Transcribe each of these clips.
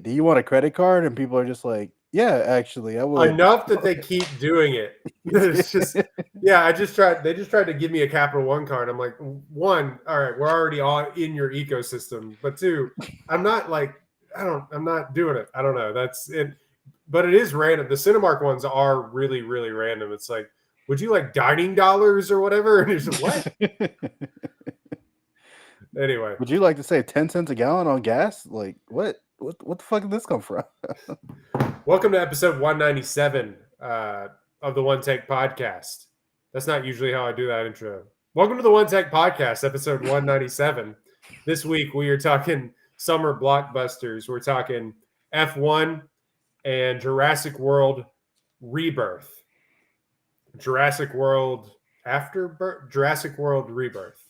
do you want a credit card? And people are just like, yeah, actually, I would. Enough that they keep doing it. It's just, yeah, they just tried to give me a Capital One card. I'm like, one, all right, we're already all in your ecosystem. But two, I'm not like, I'm not doing it. I don't know. That's it. But it is random. The Cinemark ones are really, really random. It's like, would you like dining dollars or whatever? And it's like, what? Anyway. Would you like to save 10 cents a gallon on gas? Like, what the fuck did this come from? Welcome to episode 197 of the One Take Podcast. That's not usually how I do that intro. Welcome to the One Take Podcast, episode 197. This week we are talking summer blockbusters. We're talking F1 and Jurassic World Rebirth. Jurassic World Afterbirth? Jurassic World Rebirth.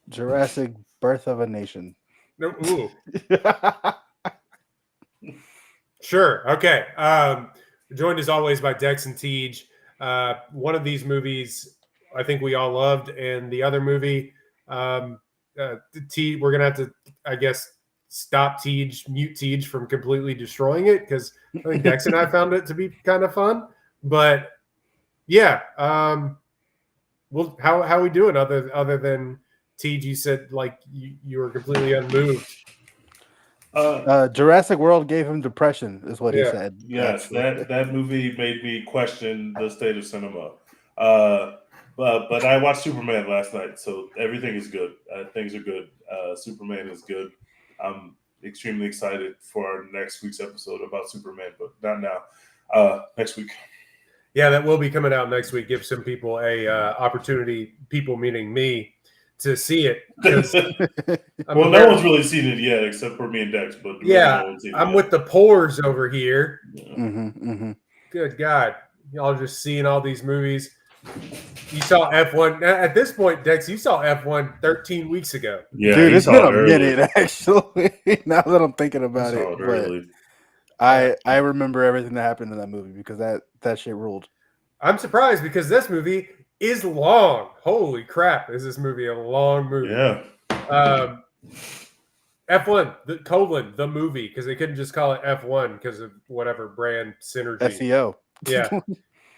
Jurassic Birth of a Nation. No, ooh. Sure. Okay. Joined as always by Dex and Tej. One of these movies I think we all loved, and the other movie, we're gonna have to, I guess, mute Tej from completely destroying it, because I think Dex and I found it to be kind of fun. But yeah, well, how are we doing other than Tej? You said like you were completely unmoved. Jurassic World gave him depression, is what he said. Yes, that movie made me question the state of cinema. But I watched Superman last night, so everything is good. Things are good. Superman is good. I'm extremely excited for our next week's episode about Superman, but not now. Next week. Yeah, that will be coming out next week. Give some people a opportunity, people meaning me, to see it. Well, no one's really seen it yet except for me and Dex. But yeah, I'm with the pores over here. Yeah. Mm-hmm. Good God, y'all just seeing all these movies. You saw F1 at this point, Dex. You saw F1 13 weeks ago. Yeah, dude, it's been a minute actually. Now that I'm thinking about it, early. I remember everything that happened in that movie because that shit ruled. I'm surprised because this movie is long. Holy crap! Is this movie a long movie? Yeah. F1, the movie, because they couldn't just call it F1 because of whatever brand synergy. SEO. Yeah.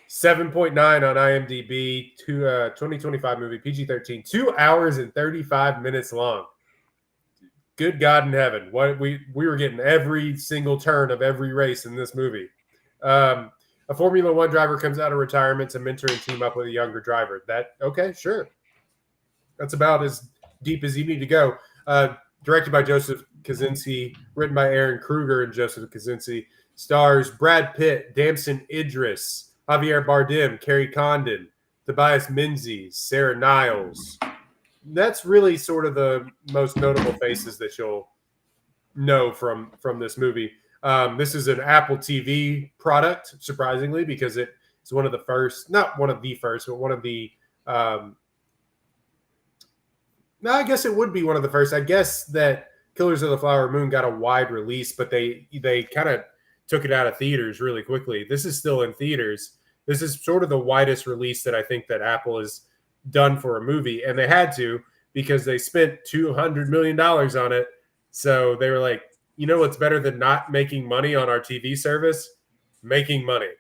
7.9 on IMDb, 2025 movie, PG-13, 2 hours and 35 minutes long. Good God in heaven. What we were getting every single turn of every race in this movie. A Formula One driver comes out of retirement to mentor and team up with a younger driver. Okay, sure. That's about as deep as you need to go. Directed by Joseph Kosinski, written by Aaron Kruger and Joseph Kosinski. Stars Brad Pitt, Damson Idris, Javier Bardem, Kerry Condon, Tobias Menzies, Sarah Niles. That's really sort of the most notable faces that you'll know from this movie. This is an Apple TV product, surprisingly, because it is one of the first, not one of the first, but one of the, no, I guess it would be one of the first. I guess that Killers of the Flower Moon got a wide release, but they kind of took it out of theaters really quickly. This is still in theaters. This is sort of the widest release that I think that Apple has done for a movie, and they had to because they spent $200 million on it. So they were like, you know what's better than not making money on our TV service? Making money.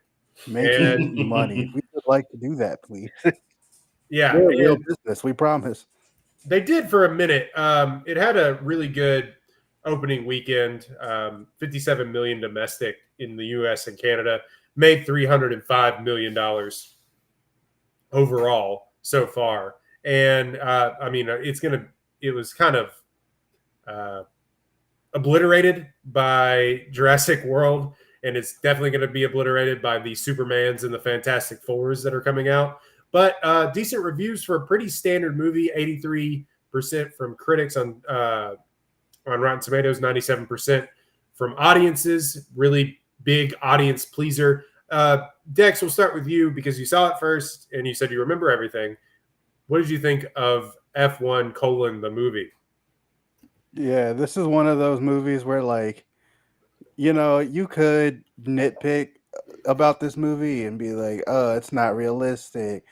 Making money. We would like to do that, please. Yeah. We're a real business, we promise. They did for a minute. It had a really good opening weekend, 57 million domestic in the U.S. and Canada, made $305 million overall so far. And I mean, it was kind of obliterated by Jurassic World, and it's definitely going to be obliterated by the Supermans and the Fantastic Fours that are coming out. But decent reviews for a pretty standard movie, 83% from critics on Rotten Tomatoes, 97% from audiences. Really big audience pleaser. Dex, we'll start with you because you saw it first and you said you remember everything. What did you think of F1 : the movie? Yeah, this is one of those movies where, like, you know, you could nitpick about this movie and be like, oh, it's not realistic.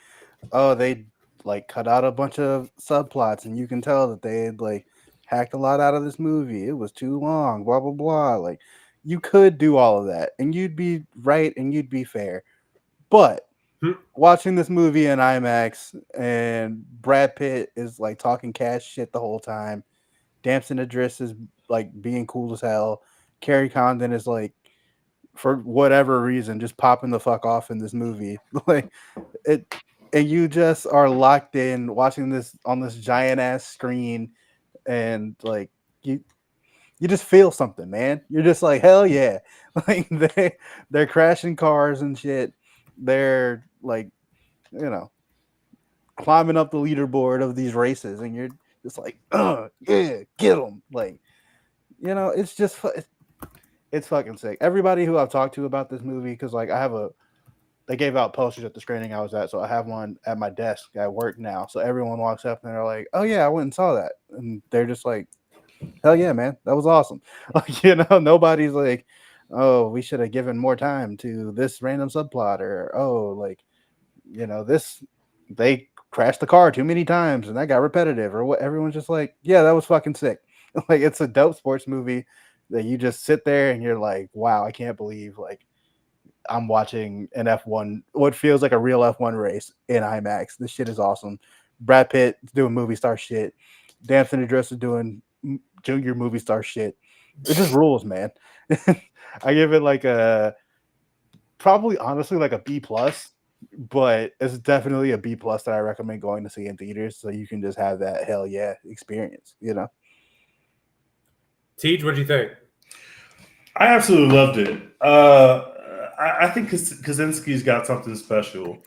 Oh, they like cut out a bunch of subplots, and you can tell that they had like hacked a lot out of this movie. It was too long, blah blah blah. Like, You could do all of that, and you'd be right, and you'd be fair. But watching this movie in IMAX, and Brad Pitt is like talking cash shit the whole time. Damson Idris is like being cool as hell. Carrie Condon is like, for whatever reason, just popping the fuck off in this movie. Like it, and you just are locked in watching this on this giant ass screen, and like you you just feel something, man. You're just like, hell yeah. Like they're crashing cars and shit. They're like, you know, climbing up the leaderboard of these races, and you're just like, yeah, get them. Like, it's just it's fucking sick. Everybody who I've talked to about this movie, because like they gave out posters at the screening I was at, so I have one at my desk at work now. So everyone walks up and they're like, "Oh yeah, I went and saw that," and they're just like, "Hell yeah, man, that was awesome." Like, nobody's like, "Oh, we should have given more time to this random subplot," or "Oh, like, this they crashed the car too many times and that got repetitive," or what. Everyone's just like, "Yeah, that was fucking sick." Like, it's a dope sports movie that you just sit there and you're like, "Wow, I can't believe like I'm watching an F1, what feels like a real F1 race in IMAX. This shit is awesome." Brad Pitt is doing movie star shit. Damson Idris is doing junior movie star shit. It just rules, man. I give it like probably honestly like a B plus, but it's definitely a B plus that I recommend going to see in theaters, so you can just have that hell yeah experience. Teej, what'd you think? I absolutely loved it. I think Kaczynski's got something special.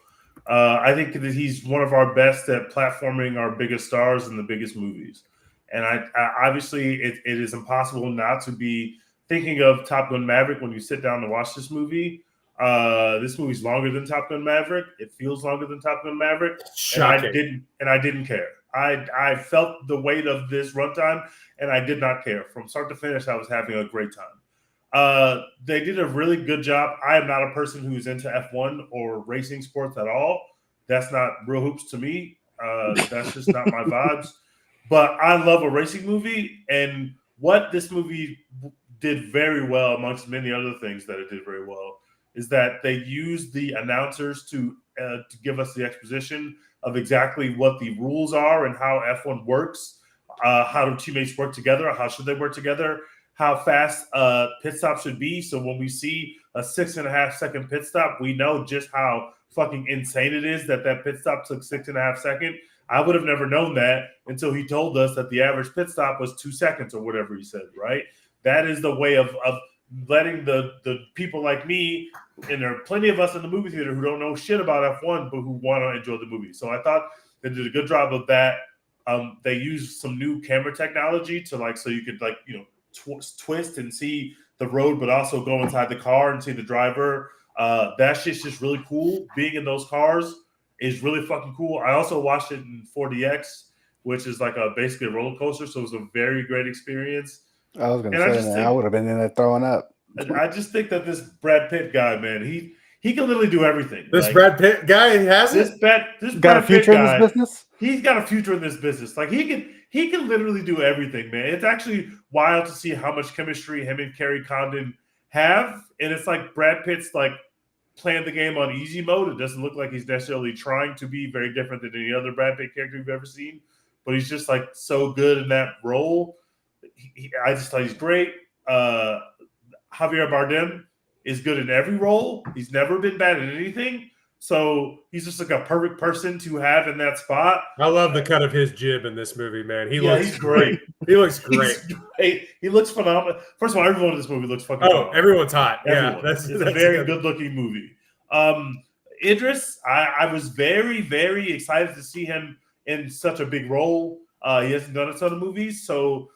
I think that he's one of our best at platforming our biggest stars in the biggest movies. And I obviously, it is impossible not to be thinking of Top Gun Maverick when you sit down to watch this movie. This movie's longer than Top Gun Maverick. It feels longer than Top Gun Maverick. Shocking. And I didn't care. I felt the weight of this runtime, and I did not care. From start to finish, I was having a great time. They did a really good job. I am not a person who's into F1 or racing sports at all. That's not real hoops to me. That's just not my vibes. But I love a racing movie, and what this movie did very well, amongst many other things that it did very well, is that they used the announcers to give us the exposition of exactly what the rules are and how F1 works, how do teammates work together, how should they work together, how fast pit stop should be. So when we see a 6.5 second pit stop, we know just how fucking insane it is that pit stop took 6.5 seconds. I would have never known that until he told us that the average pit stop was 2 seconds or whatever he said, right? That is the way of letting the people like me, and there are plenty of us in the movie theater who don't know shit about F1, but who want to enjoy the movie. So I thought they did a good job of that. They used some new camera technology to so you could twist and see the road, but also go inside the car and see the driver. That shit's just really cool. Being in those cars is really fucking cool. I also watched it in 4DX, which is basically a roller coaster. So it was a very great experience. I was gonna say, man, I would have been in there throwing up. I just think that this Brad Pitt guy, man, he can literally do everything. This Brad Pitt guy has this it. Got a future in this business. He's got a future in this business. Like he can literally do everything, man. It's actually wild to see how much chemistry him and Carrie Condon have, and it's like Brad Pitt's playing the game on easy mode. It doesn't look like he's necessarily trying to be very different than any other Brad Pitt character you've ever seen, but he's just so good in that role. I just thought he's great. Javier Bardem is good in every role. He's never been bad at anything. So he's just a perfect person to have in that spot. I love the cut of his jib in this movie, man. He's great. He looks great. He looks phenomenal. First of all, everyone in this movie looks fucking phenomenal. Everyone's hot. Everyone. Yeah, it's a very good-looking movie. Idris, I was very, very excited to see him in such a big role. He hasn't done a ton of movies, so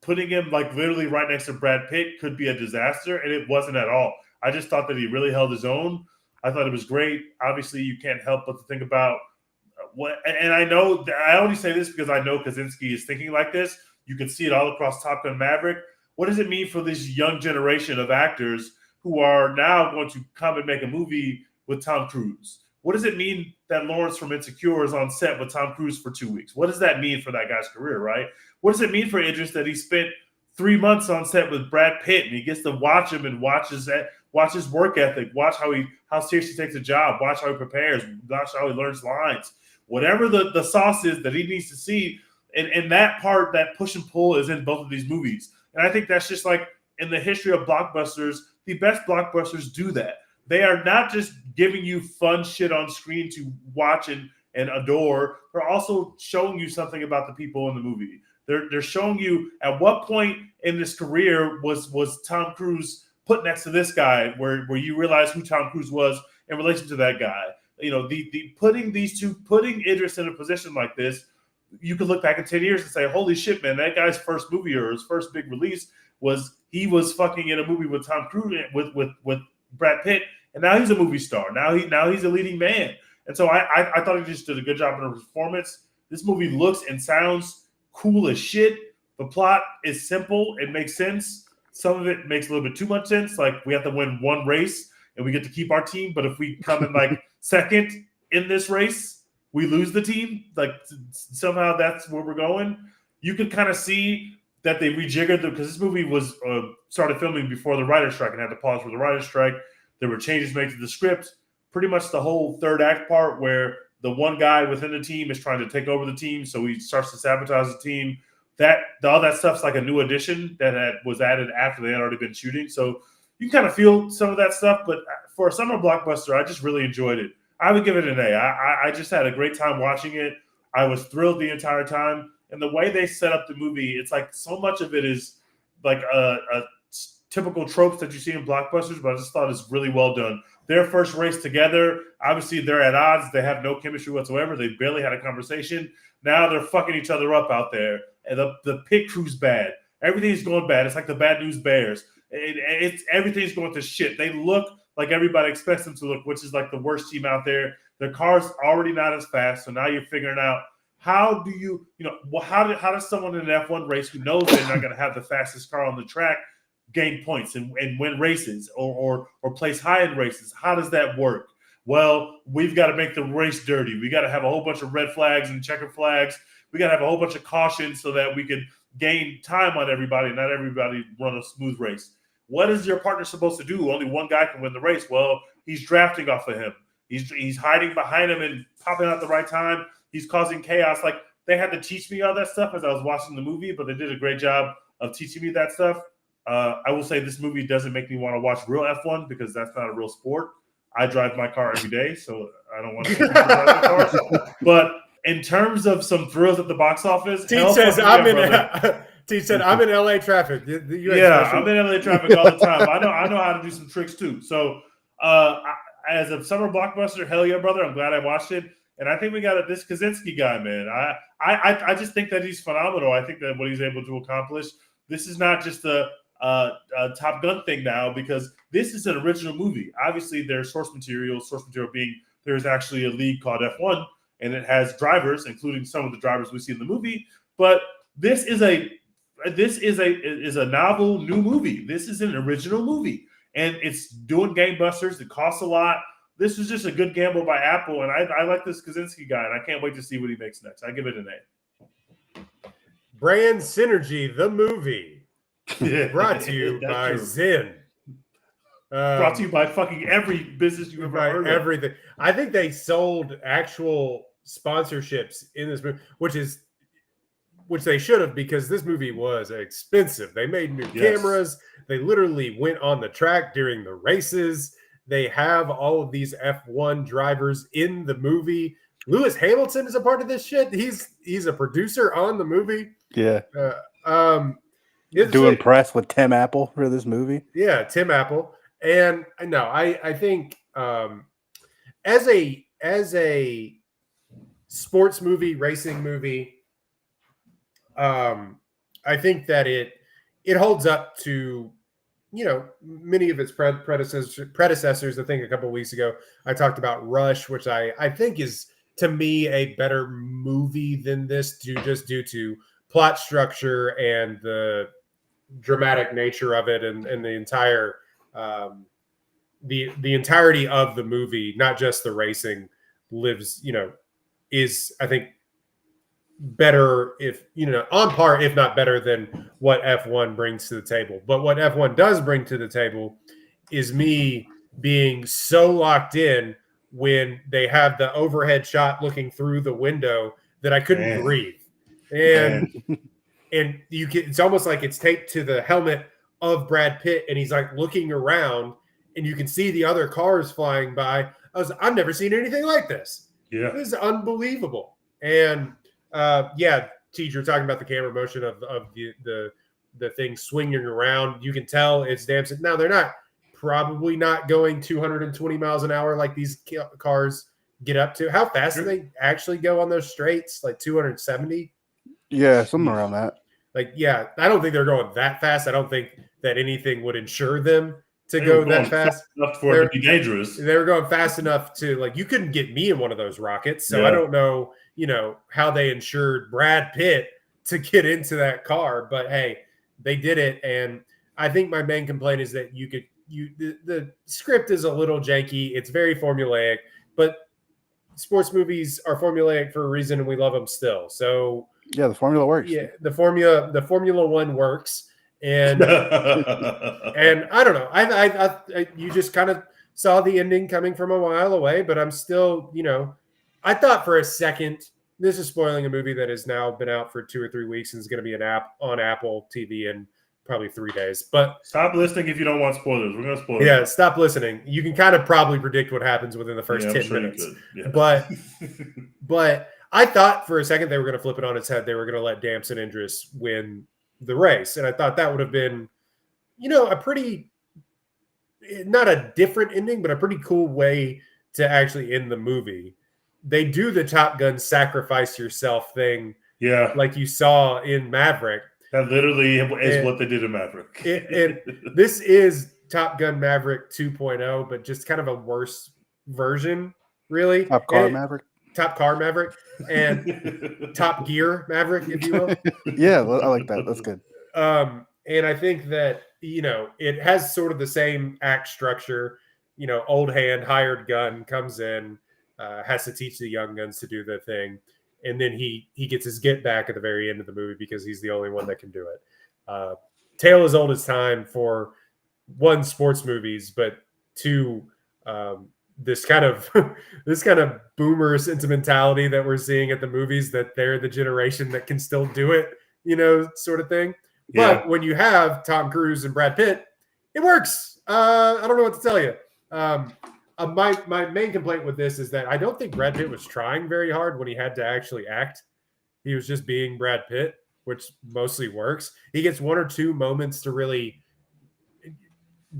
putting him literally right next to Brad Pitt could be a disaster, and it wasn't at all. I just thought that he really held his own. I thought it was great. Obviously, you can't help but to think about and I know I only say this because I know Kaczynski is thinking like this. You can see it all across Top Gun Maverick. What does it mean for this young generation of actors who are now going to come and make a movie with Tom Cruise? What does it mean that Lawrence from Insecure is on set with Tom Cruise for 2 weeks? What does that mean for that guy's career, right? What does it mean for Idris that he spent 3 months on set with Brad Pitt, and he gets to watch him and watch his work ethic, watch how seriously he takes a job, watch how he prepares, watch how he learns lines. Whatever the sauce is that he needs to see, and that part, that push and pull, is in both of these movies. And I think that's just like in the history of blockbusters, the best blockbusters do that. They are not just giving you fun shit on screen to watch and adore. They're also showing you something about the people in the movie. They're showing you at what point in this career was Tom Cruise put next to this guy, where you realize who Tom Cruise was in relation to that guy. You know, the putting Idris in a position like this, you could look back in 10 years and say, holy shit, man, that guy's first movie or his first big release was fucking in a movie with Tom Cruise with Brad Pitt, and now he's a movie star. Now he's a leading man. And so I thought he just did a good job in the performance. This movie looks and sounds cool as shit. The plot is simple. It makes sense. Some of it makes a little bit too much sense. Like, we have to win one race and we get to keep our team. But if we come in like second in this race, we lose the team. Like, somehow that's where we're going. You can kind of see that they rejiggered because this movie was started filming before the writer's strike and had to pause for the writer's strike. There were changes made to the script. Pretty much the whole third act part where the one guy within the team is trying to take over the team, so he starts to sabotage the team. All that stuff's like a new addition that was added after they had already been shooting. So you can kind of feel some of that stuff. But for a summer blockbuster, I just really enjoyed it. I would give it an A. I just had a great time watching it. I was thrilled the entire time. And the way they set up the movie, it's like so much of it is like a typical tropes that you see in blockbusters, but I just thought it's really well done. Their first race together, obviously they're at odds. They have no chemistry whatsoever. They barely had a conversation. Now they're fucking each other up out there. And the pit crew's bad. Everything's going bad. It's like the Bad News Bears. Everything's going to shit. They look like everybody expects them to look, which is like the worst team out there. Their car's already not as fast, so now you're figuring out how does someone in an F1 race who knows they're not going to have the fastest car on the track gain points and win races or place high in races? How does that work? Well, we've got to make the race dirty. We got to have a whole bunch of red flags and checker flags. We got to have a whole bunch of cautions so that we can gain time on everybody, not everybody run a smooth race. What is your partner supposed to do? Only one guy can win the race. Well, he's drafting off of him. He's hiding behind him and popping out at the right time. He's causing chaos. Like, they had to teach me all that stuff as I was watching the movie, but they did a great job of teaching me that stuff. I will say this movie doesn't make me want to watch real F1 because that's not a real sport. I drive my car every day, so I don't want to drive my car. But in terms of some thrills at the box office, Teach says I'm in LA traffic. I'm in LA traffic all the time. I know how to do some tricks too. So as a summer blockbuster, hell yeah, brother! I'm glad I watched it. And I think we got this Kaczynski guy, man. I just think that he's phenomenal. I think that what he's able to accomplish. This is not just a Top Gun thing now, because this is an original movie. Obviously, there's source material being there's actually a league called F1, and it has drivers, including some of the drivers we see in the movie. But this is a novel new movie. This is an original movie, and it's doing gangbusters. It costs a lot. This was just a good gamble by Apple, and I like this Kaczynski guy, and I can't wait to see what he makes next. I give it an A. Brand Synergy, the movie, brought to you by true. Zen. Brought to you by fucking every business you've ever heard of. Everything. I think they sold actual sponsorships in this movie, which they should have, because this movie was expensive. They made new cameras. They literally went on the track during the races. They have all of these F1 drivers in the movie. Lewis Hamilton is a part of this shit. He's a producer on the movie. Yeah. Doing press with Tim Apple for this movie. Yeah, Tim Apple. And no, I think as a sports movie, racing movie, I think that it holds up to, many of its predecessors. I think a couple of weeks ago I talked about Rush, which I think is, to me, a better movie than this, due to plot structure and the dramatic nature of it, and the entire the entirety of the movie, not just the racing, is, I think, better, if on par, if not better than what F1 brings to the table. But what F1 does bring to the table is me being so locked in when they have the overhead shot looking through the window that I couldn't breathe. And it's almost like it's taped to the helmet of Brad Pitt, and he's like looking around, and you can see the other cars flying by. I've never seen anything like this. Yeah, this is unbelievable. And teacher, talking about the camera motion of the thing swinging around. You can tell it's Damson. Now they're probably not going 220 miles an hour like these cars get up to. How fast do they actually go on those straights? Like 270? Yeah, something around that. Like, yeah, I don't think they're going that fast. I don't think that anything would ensure them to go that fast enough for it to be dangerous. They were going fast enough to, like, you couldn't get me in one of those rockets. So I don't know, how they ensured Brad Pitt to get into that car. But hey, they did it. And I think my main complaint is that the script is a little janky. It's very formulaic, but sports movies are formulaic for a reason, and we love them still. So yeah, the formula works. Yeah, the Formula One works, and and I don't know. I you just kind of saw the ending coming from a while away, but I'm still, I thought for a second, this is spoiling a movie that has now been out for 2 or 3 weeks and is going to be on Apple TV in probably 3 days. But stop listening if you don't want spoilers. We're going to spoil. Yeah, stop listening. You can kind of probably predict what happens within the first 10 minutes. Yeah. But I thought for a second they were going to flip it on its head. They were going to let Damson Idris win the race. And I thought that would have been, a pretty, not a different ending, but a pretty cool way to actually end the movie. They do the Top Gun sacrifice yourself thing. Yeah. Like you saw in Maverick. That literally is what they did in Maverick. This is Top Gun Maverick 2.0, but just kind of a worse version, really. Top Car Maverick, and Top Gear Maverick, if you will. Yeah, I like that. That's good. And I think that, it has sort of the same act structure. Old hand, hired gun comes in, has to teach the young guns to do their thing. And then he gets his get back at the very end of the movie because he's the only one that can do it. Tale as old as time for one, sports movies, but two, this kind of boomer sentimentality that we're seeing at the movies, that they're the generation that can still do it, sort of thing. Yeah. But when you have Tom Cruise and Brad Pitt, it works. I don't know what to tell you. My main complaint with this is that I don't think Brad Pitt was trying very hard when he had to actually act. He was just being Brad Pitt, which mostly works. He gets 1 or 2 moments to really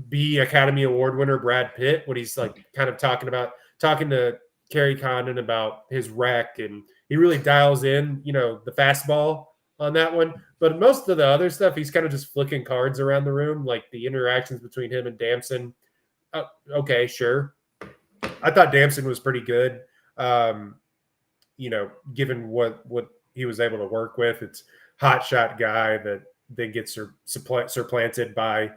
be Academy Award winner Brad Pitt when he's like kind of talking to Kerry Condon about his wreck, and he really dials in, the fastball on that one. But most of the other stuff, he's kind of just flicking cards around the room, like the interactions between him and Damson. Okay, sure. I thought Damson was pretty good, given what he was able to work with. It's hotshot guy that then gets supplanted by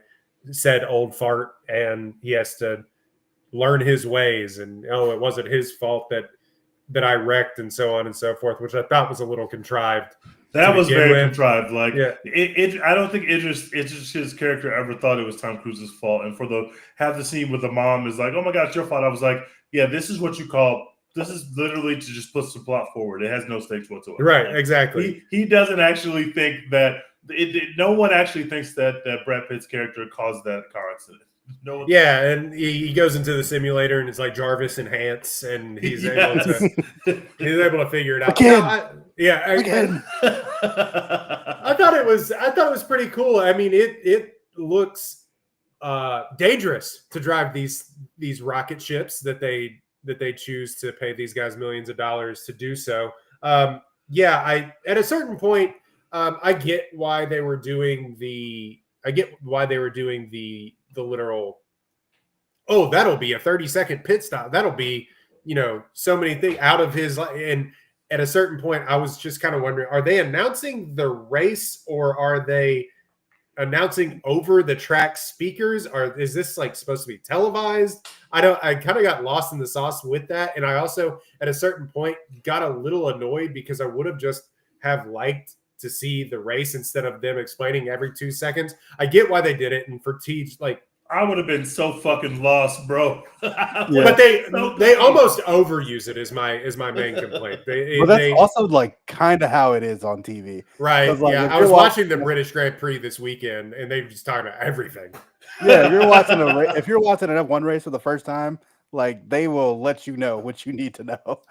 said old fart, and he has to learn his ways. And it wasn't his fault that I wrecked, and so on and so forth, which I thought was a little contrived. That was very contrived. Like, yeah. I don't think his character ever thought it was Tom Cruise's fault. And have the scene with the mom is like, oh my gosh, your fault. I was like, yeah, this is literally to just put some plot forward. It has no stakes whatsoever. Right, exactly. He doesn't actually think that no one actually thinks that Brad Pitt's character caused that car accident. No one. Yeah, and he goes into the simulator and it's like Jarvis and Hans, and he's able to figure it out. Again. I thought it was pretty cool. I mean, it looks dangerous to drive these rocket ships that they choose to pay these guys millions of dollars to do so. At a certain point, I get why they were doing the literal, that'll be a 30-second pit stop. That'll be, so many things out of his. And at a certain point, I was just kind of wondering, are they announcing the race or are they announcing over the track speakers? Or is this like supposed to be televised? I kind of got lost in the sauce with that. And I also, at a certain point, got a little annoyed because I would have just have liked to see the race instead of them explaining every 2 seconds. I get why they did it, and for Tej, like I would have been so fucking lost, bro. Yeah. but they So they confused. almost overuse it is my main complaint. But that's also like kind of how it is on TV. Right. 'Cause, like, Yeah. if I you're was watching the watching- British Grand Prix this weekend, and they were just talking about everything. Yeah, if you're watching if you're watching an F1 race for the first time, like they will let you know what you need to know.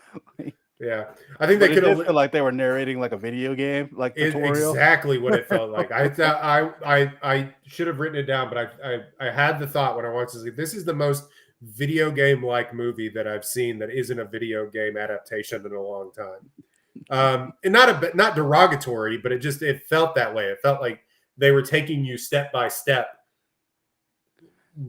Yeah. I think But they it could did have feel like they were narrating like a video game, like tutorial. exactly what it felt like. I should have written it down, but I had the thought when I watched this. This is the most video game like movie that I've seen that isn't a video game adaptation in a long time. And not derogatory, but it felt that way. It felt like they were taking you step by step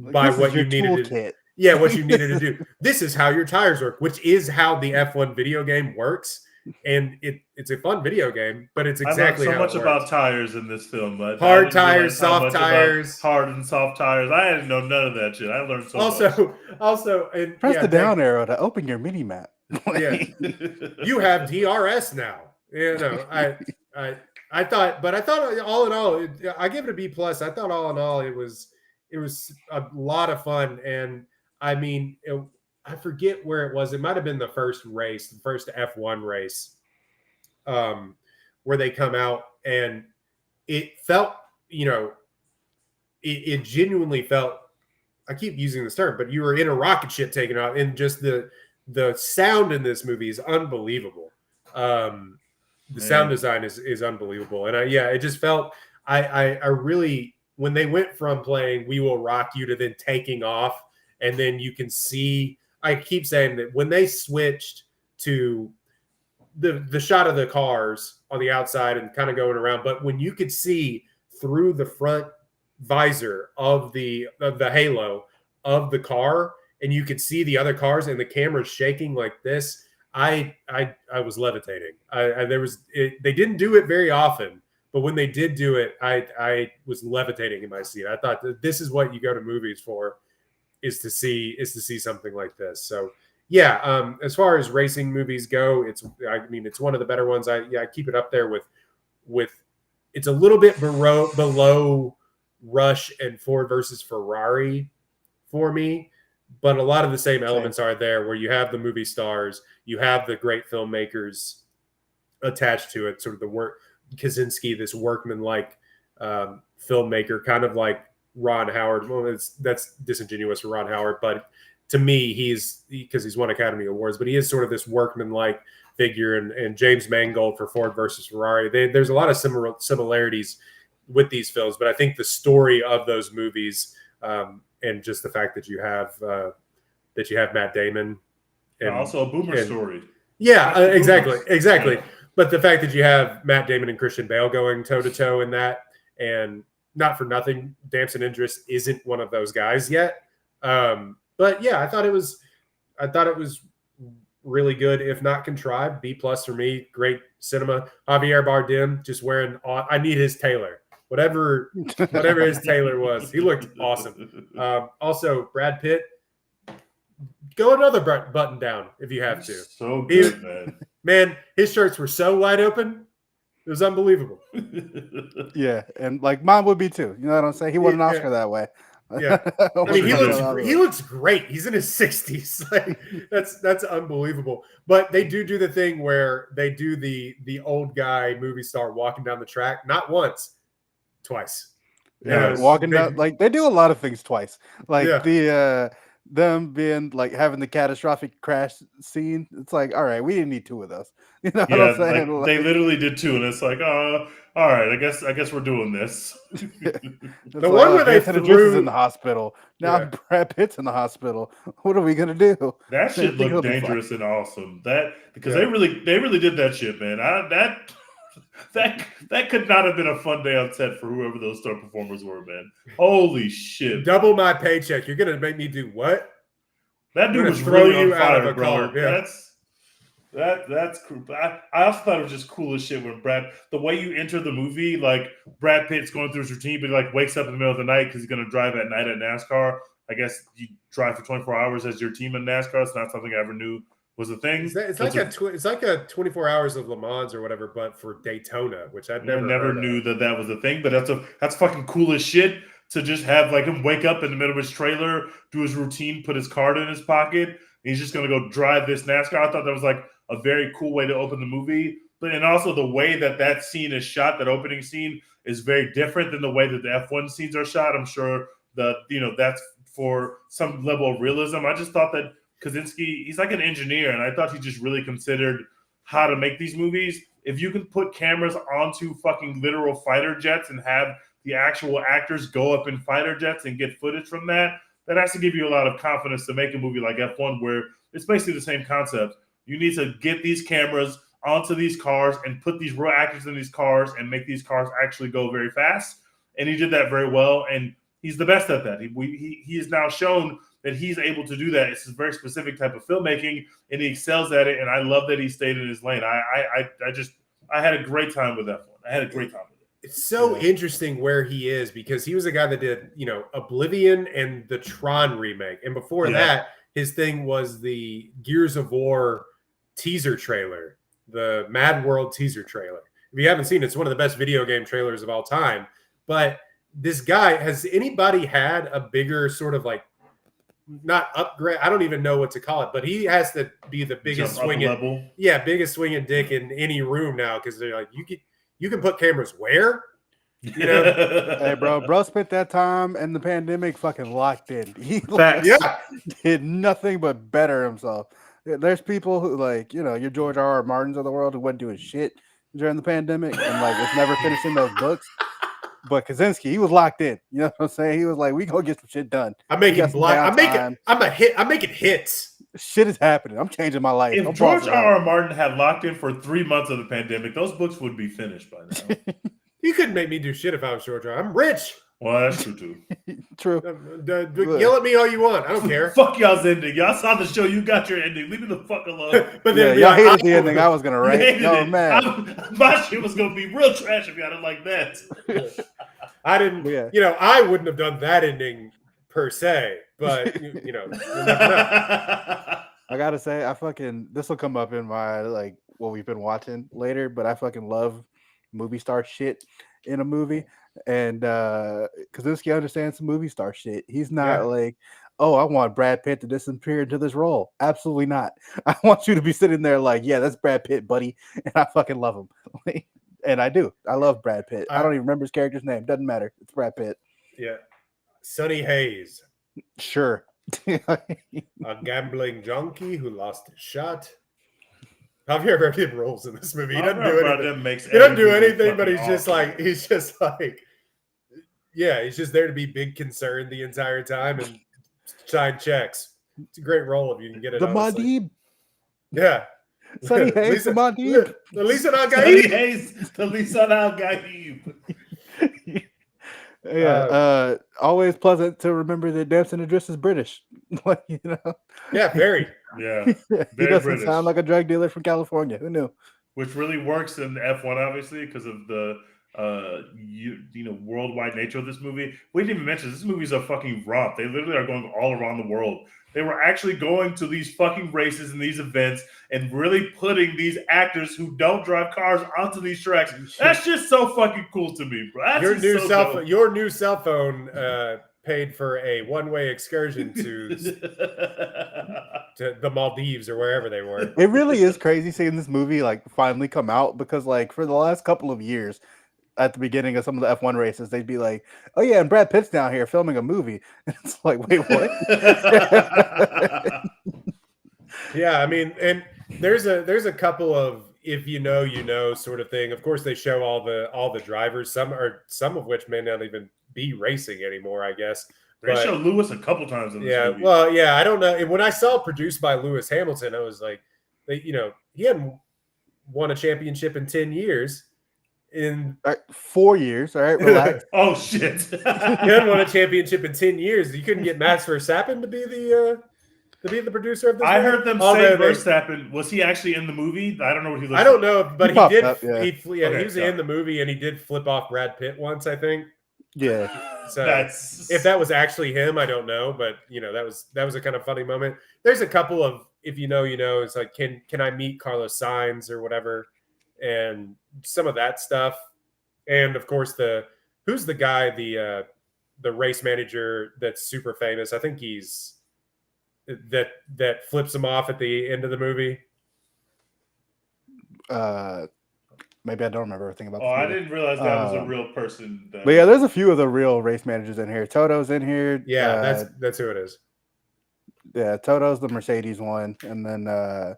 Like, by this is what your you needed to toolkit. yeah, what you needed to do. This is how your tires work, which is how the F1 video game works. And it's a fun video game, but it's exactly I learned so how much it about works. tires in this film. But Hard tires, soft tires. Hard and soft tires. I didn't know none of that shit. I learned so much. Also, and Press yeah, the down arrow to open your mini map. Yeah. You have DRS now. You know, I thought all in all, I give it a B plus. I thought all in all, it was a lot of fun. And I mean, I forget where it was. It might have been the first F1 race, where they come out, and it felt, it genuinely felt. I keep using this term, but you were in a rocket ship taking off, and just the sound in this movie is unbelievable. The sound design is unbelievable, and it just felt I really, when they went from playing "We Will Rock You" to then taking off, and then you can see. I keep saying that when they switched to the shot of the cars on the outside and kind of going around, but when you could see through the front visor of the halo of the car, and you could see the other cars, and the camera's shaking like this. I was levitating. They didn't do it very often, but when they did do it, I was levitating in my seat. I thought that this is what you go to movies for, is to see something like this. So yeah, as far as racing movies go, it's one of the better ones. I keep it up there with it's a little bit below Rush and Ford versus Ferrari for me, but a lot of the same elements are there, where you have the movie stars, you have the great filmmakers attached to it, sort of the work Kaczynski, this workman-like filmmaker, kind of like Ron Howard. Well, that's disingenuous for Ron Howard, but to me, because he's won Academy Awards, but he is sort of this workman-like figure. And James Mangold for Ford versus Ferrari. There's a lot of similarities with these films, but I think the story of those movies, and just the fact that you have Matt Damon, and also a boomer story. Yeah, exactly. Yeah. But the fact that you have Matt Damon and Christian Bale going toe to toe in that, and not for nothing, Damson Idris isn't one of those guys yet. But yeah, I thought it was really good, if not contrived. B+ for me. Great cinema. Javier Bardem just wearing. I need his tailor. Whatever his tailor was, he looked awesome. Also, Brad Pitt. Go another button down if you have to. So good, man. Man, his shirts were so wide open. It was unbelievable. Yeah, and like mine would be too. You know what I'm saying? He won an Oscar that way. Yeah, I mean, he looks great. He's in his 60s. Like that's unbelievable. But they do the thing where they do the old guy movie star walking down the track, not once, twice. Yeah, walking down, like they do a lot of things twice. Like them being like having the catastrophic crash scene. It's like, all right, we didn't need two of those. You know what I'm saying? Like, they literally did two, and it's like, all right, I guess we're doing this. The one where they threw in the hospital. Now Brad Pitt's in the hospital. What are we gonna do? That shit looked dangerous and awesome. Because they really did that shit, man. That could not have been a fun day on set for whoever those star performers were, man. Holy shit! Double my paycheck. You're gonna make me do what? That dude was really on fire, out of a bro. car. Yeah. That's cool. I also thought it was just cool as shit when the way you enter the movie, like Brad Pitt's going through his routine, but he like wakes up in the middle of the night because he's going to drive at night at NASCAR. I guess you drive for 24 hours as your team in NASCAR. It's not something I ever knew was a thing. It's like a 24 hours of Le Mans or whatever, but for Daytona, which I've never knew that was a thing. But that's fucking cool as shit to just have like him wake up in the middle of his trailer, do his routine, put his card in his pocket, and he's just gonna go drive this NASCAR. I thought that was like a very cool way to open the movie. But and also the way that scene is shot, that opening scene is very different than the way that the F1 scenes are shot. I'm sure that's for some level of realism. I just thought that Kaczynski, he's like an engineer, and I thought he just really considered how to make these movies. If you can put cameras onto fucking literal fighter jets and have the actual actors go up in fighter jets and get footage from that has to give you a lot of confidence to make a movie like F1, where it's basically the same concept. You need to get these cameras onto these cars and put these real actors in these cars and make these cars actually go very fast. And he did that very well, and he's the best at that. He has now shown that he's able to do that. It's a very specific type of filmmaking, and he excels at it. And I love that he stayed in his lane. I had a great time with F1. I had a great time with it. It's so interesting where he is, because he was a guy that did, Oblivion and the Tron remake. And before that, his thing was the Gears of War teaser trailer, the Mad World teaser trailer. If you haven't seen it, it's one of the best video game trailers of all time. But this guy, has anybody had a bigger sort of like, not upgrade, I don't even know what to call it, but he has to be the biggest swinging, biggest swinging dick in any room now, because they're like, you can put cameras where? Hey, bro spent that time in the pandemic fucking locked in. He did nothing but better himself. There's people who your George R.R. Martins of the world who wasn't doing shit during the pandemic and it's never finishing those books. But Kaczynski, he was locked in. You know what I'm saying? He was like, "We gonna get some shit done. I'm making hits. Shit is happening. I'm changing my life." If George R.R. Martin had locked in for 3 months of the pandemic, those books would be finished by now. You couldn't make me do shit if I was George R. I'm rich. Well, that's true too. True. Yell at me all you want. I don't care. Fuck y'all's ending. Y'all saw the show. You got your ending. Leave me the fuck alone. But then y'all hated the ending I was gonna write. No man, my shit was gonna be real trash if y'all didn't like that. I didn't. Yeah. I wouldn't have done that ending per se. But I gotta say, this will come up in my what we've been watching later. But I fucking love movie star shit in a movie. And Kaczynski understands some movie star shit. He's not like, oh, I want Brad Pitt to disappear into this role. Absolutely not. I want you to be sitting there like, yeah, that's Brad Pitt, buddy. And I fucking love him. And I do. I love Brad Pitt. I don't even remember his character's name. Doesn't matter. It's Brad Pitt. Yeah. Sonny Hayes. Sure. A gambling junkie who lost his shot. Javier Bardem rolls in this movie. He doesn't do anything. He doesn't do anything, but he's just like, he's just there to be big concerned the entire time and sign checks. It's a great role if you can get it. The Madib. Yeah. Sonny Hayes, the Madib. The Lisa Al-Gaib. The Lisa Al-Gaib. Yeah. Always pleasant to remember that Damson Idris is British. Yeah, very. Yeah. He doesn't sound like a drug dealer from California. Who knew? Which really works in F1, obviously, because of the worldwide nature of this movie. We didn't even mention this movie is a fucking romp. They literally are going all around the world. They were actually going to these fucking races and these events and really putting these actors who don't drive cars onto these tracks. That's just so fucking cool to me, bro. Your new cell phone paid for a one-way excursion to the Maldives or wherever they were. It really is crazy seeing this movie finally come out, because for the last couple of years, at the beginning of some of the F1 races, they'd be like, "Oh yeah, and Brad Pitt's down here filming a movie." And it's like, wait, what? Yeah, I mean, and there's a couple of if you know sort of thing. Of course, they show all the drivers, some of which may not even be racing anymore, I guess. They show Lewis a couple times in this movie. Well, yeah, I don't know. When I saw produced by Lewis Hamilton, I was like, he hadn't won a championship in 10 years. In 4 years, all right, relax. Oh shit! He hadn't won a championship in 10 years. You couldn't get Max Verstappen to be the producer of this. I heard them say Verstappen. Was he actually in the movie? I don't know what he looks like. I don't know, but he did. Up, yeah. He was in the movie, and he did flip off Brad Pitt once, I think. Yeah. So That's if that was actually him, I don't know, but that was a kind of funny moment. There's a couple of, if you know, it's like can I meet Carlos Sainz or whatever, and some of that stuff, and of course who's the guy, the race manager that's super famous. I think he's that flips him off at the end of the movie. Maybe I don't remember everything about this I movie. didn't realize that was a real person. But yeah, there's a few of the real race managers in here. Toto's in here. Yeah, that's who it is. Yeah, Toto's the Mercedes one, and then I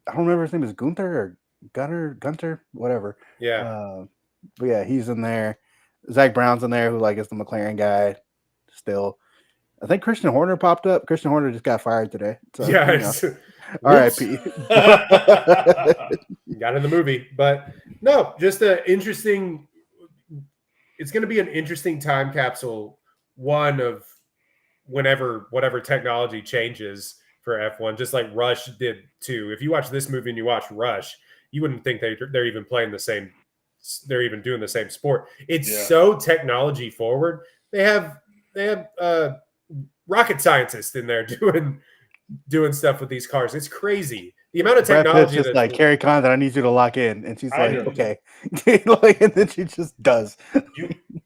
don't remember his name is Gunther or Gunter, whatever. Yeah. But yeah, he's in there. Zach Brown's in there, who like is the McLaren guy. Still, I think Christian Horner popped up. Christian Horner just got fired today. So, yeah. R.I.P. Got in the movie, but no, just an interesting. It's going to be an interesting time capsule. One of whatever technology changes for F1, just like Rush did too. If you watch this movie and you watch Rush, you wouldn't think they're even playing the same. They're even doing the same sport. It's so technology forward. They have rocket scientists in there doing stuff with these cars. It's crazy. The amount of technology just like Carrie Condon, I need you to lock in, and she's like, okay, like, and then she just does.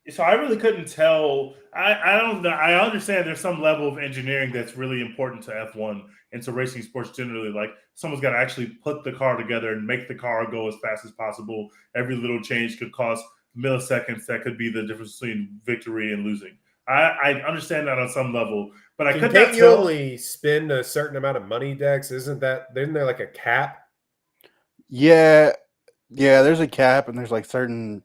So I really couldn't tell. I don't know. I understand there's some level of engineering that's really important to F1 and to racing sports generally. Like someone's got to actually put the car together and make the car go as fast as possible. Every little change could cost milliseconds. That could be the difference between victory and losing. I understand that on some level, but I could not tell. You only spend a certain amount of money, Dex? Isn't there like a cap? Yeah, there's a cap, and there's like certain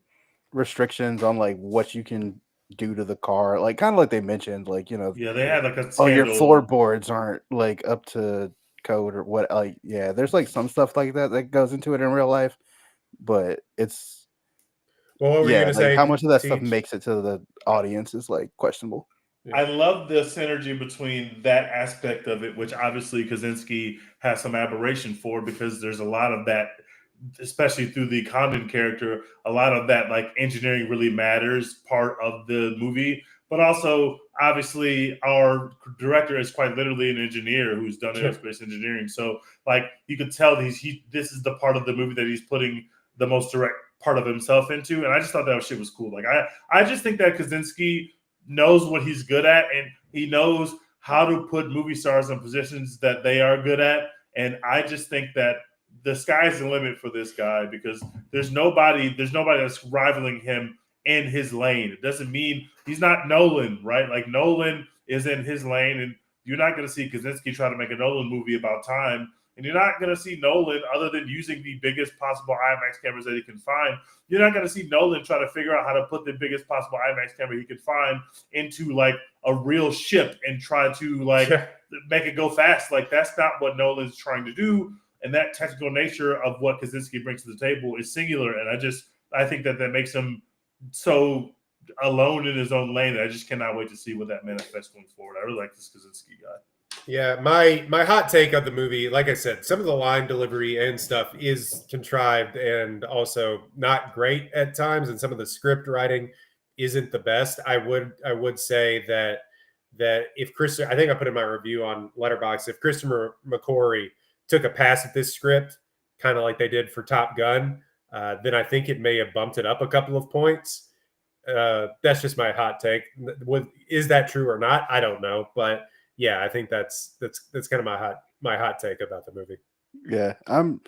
restrictions on like what you can do to the car, like kind of like they mentioned, like they had like a your floorboards aren't like up to code or what, like there's like some stuff like that goes into it in real life, but it's what were you gonna say? How much of that stuff makes it to the audience is like questionable. I love the synergy between that aspect of it, which obviously Kaczynski has some aberration for, because there's a lot of that, especially through the Condon character, a lot of that like engineering really matters part of the movie. But also, obviously, our director is quite literally an engineer who's done aerospace engineering. So, like, you could tell this is the part of the movie that he's putting the most direct part of himself into. And I just thought that shit was cool. Like, I just think that Kaczynski knows what he's good at, and he knows how to put movie stars in positions that they are good at. And I just think that the sky's the limit for this guy, because there's nobody that's rivaling him in his lane. It doesn't mean he's not Nolan, right? Like Nolan is in his lane, and you're not going to see Kaczynski try to make a Nolan movie about time. And you're not going to see Nolan, other than using the biggest possible IMAX cameras that he can find, you're not going to see Nolan try to figure out how to put the biggest possible IMAX camera he could find into like a real ship and try to like make it go fast. Like that's not what Nolan's trying to do. And that technical nature of what Kaczynski brings to the table is singular. And I think that makes him so alone in his own lane. I just cannot wait to see what that manifests going forward. I really like this Kaczynski guy. Yeah, my hot take of the movie, like I said, some of the line delivery and stuff is contrived and also not great at times, and some of the script writing isn't the best. I would say that if Christopher, I think I put in my review on Letterboxd, if Christopher McQuarrie took a pass at this script, kind of like they did for Top Gun, then I think it may have bumped it up a couple of points. That's just my hot take. Is that true or not? I don't know, but yeah, I think that's kind of my hot take about the movie. Yeah, I'm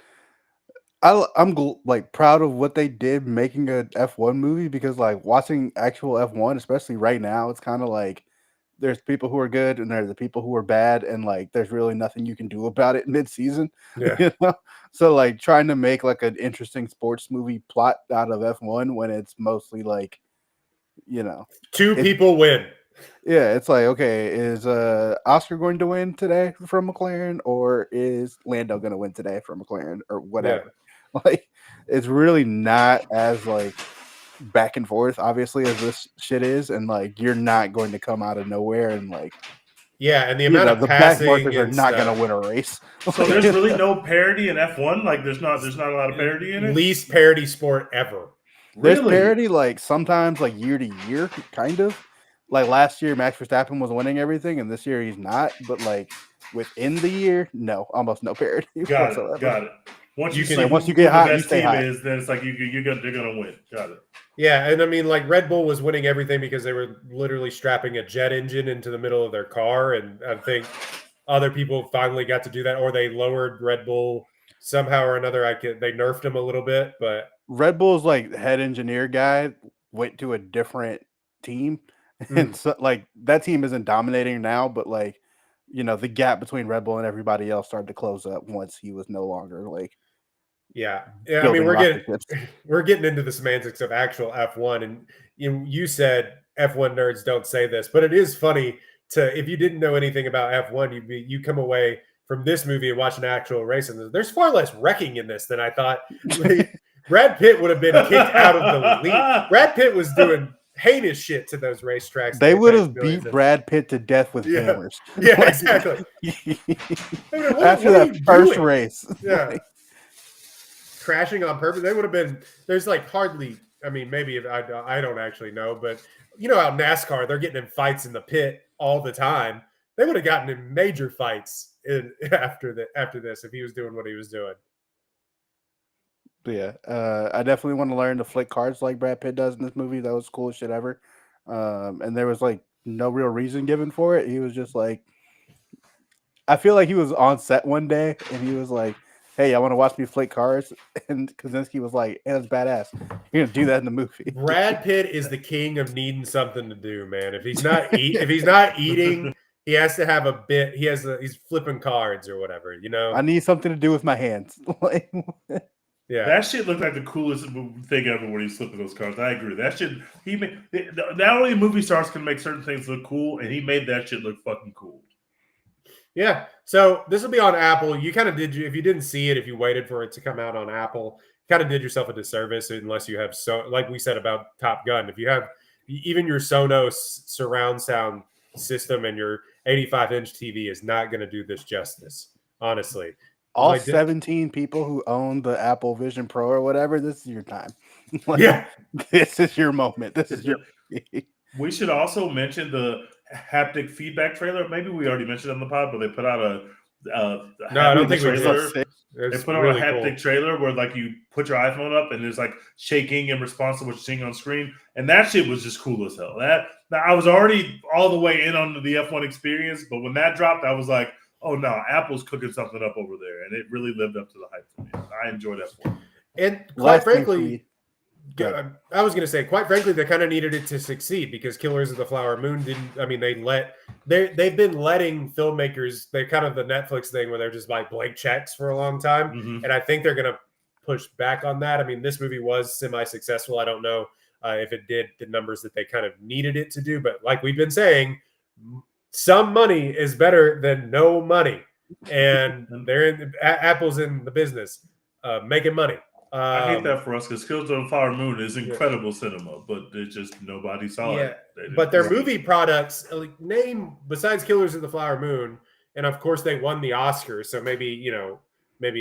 like proud of what they did making a F1 movie, because like watching actual F1, especially right now, it's kind of like there's people who are good and there's the people who are bad, and like there's really nothing you can do about it mid-season. Yeah. So like trying to make like an interesting sports movie plot out of F1 when it's mostly like, two people win. Yeah, it's like, okay, is Oscar going to win today from McLaren, or is Lando going to win today from McLaren, or whatever? Yeah. Like, it's really not as like back and forth, obviously, as this shit is, and like you're not going to come out of nowhere and like. Yeah, and the amount of the passing back markers are not going to win a race. So there's really no parity in F1. Like there's not a lot of parity in it. Least parity sport ever. There's Really? parity like sometimes like year to year, kind of. Like last year, Max Verstappen was winning everything, and this year he's not. But like within the year, no, almost no parity Got it. whatsoever. Got it. Once you, You can- see Like, once who you get the hot, you best stay team hot. is, then it's like they're gonna win. Got it. Yeah, and I mean, like Red Bull was winning everything because they were literally strapping a jet engine into the middle of their car, and I think other people finally got to do that, or they lowered Red Bull somehow or another. They nerfed him a little bit, but Red Bull's like head engineer guy went to a different team, and so like that team isn't dominating now, but like the gap between Red Bull and everybody else started to close up once he was no longer like yeah. I mean, building rocket ships. we're getting into the semantics of actual F1, and you said F1 nerds don't say this, but it is funny to if you didn't know anything about F1, you come away from this movie and watch an actual race, and there's far less wrecking in this than I thought. Like, Brad Pitt would have been kicked out of the league. Brad Pitt was doing heinous shit to those racetracks. They would have beat Brad Pitt to death with hammers. Yeah, exactly. After that first race. Yeah. Crashing on purpose. They would have been, there's like hardly, I mean, maybe I don't actually know, but you know how NASCAR, they're getting in fights in the pit all the time. They would have gotten in major fights after this if he was doing what he was doing. But yeah, I definitely want to learn to flick cards like Brad Pitt does in this movie. That was the coolest shit ever. And there was like no real reason given for it. He was just like, I feel like he was on set one day and he was like, "Hey, I want to watch me flick cards," and Kaczynski was like, "Hey, that's badass. You're gonna do that in the movie." Brad Pitt is the king of needing something to do, man. If he's not eating, he has to have a bit. He's flipping cards or whatever, you know. I need something to do with my hands. Yeah, that shit looked like the coolest thing ever when he's flipping those cards. I agree. That shit. Not only movie stars can make certain things look cool, and he made that shit look fucking cool. Yeah. So this will be on Apple. You kind of did. If you didn't see it, if you waited for it to come out on Apple, kind of did yourself a disservice unless you have like we said about Top Gun. If you have even your Sonos surround sound system and your 85-inch TV is not going to do this justice. Honestly, all 17 people who own the Apple Vision Pro or whatever, this is your time. Yeah, this is your moment. This is your. We should also mention the haptic feedback trailer. Maybe we already mentioned it on the pod, but they put out a no, I don't think trailer. They put out a haptic trailer where like you put your iPhone up and there's like shaking in response to what you're seeing on screen, and that shit was just cool as hell. I was already all the way in on the F1 experience, but when that dropped, I was like, oh no, Apple's cooking something up over there, and it really lived up to the hype for me. I enjoyed F1. And quite frankly, I was going to say, quite frankly, they kind of needed it to succeed because Killers of the Flower Moon didn't. I mean, they've been letting filmmakers. They kind of the Netflix thing where they're just like blank checks for a long time, and I think they're going to push back on that. I mean, this movie was semi-successful. I don't know if it did the numbers that they kind of needed it to do, but like we've been saying, some money is better than no money, and Apple's in the business making money. I hate that for us because Killers of the Flower Moon is incredible cinema, but it just nobody saw it. But their movie products, name besides Killers of the Flower Moon, and of course they won the Oscar. So maybe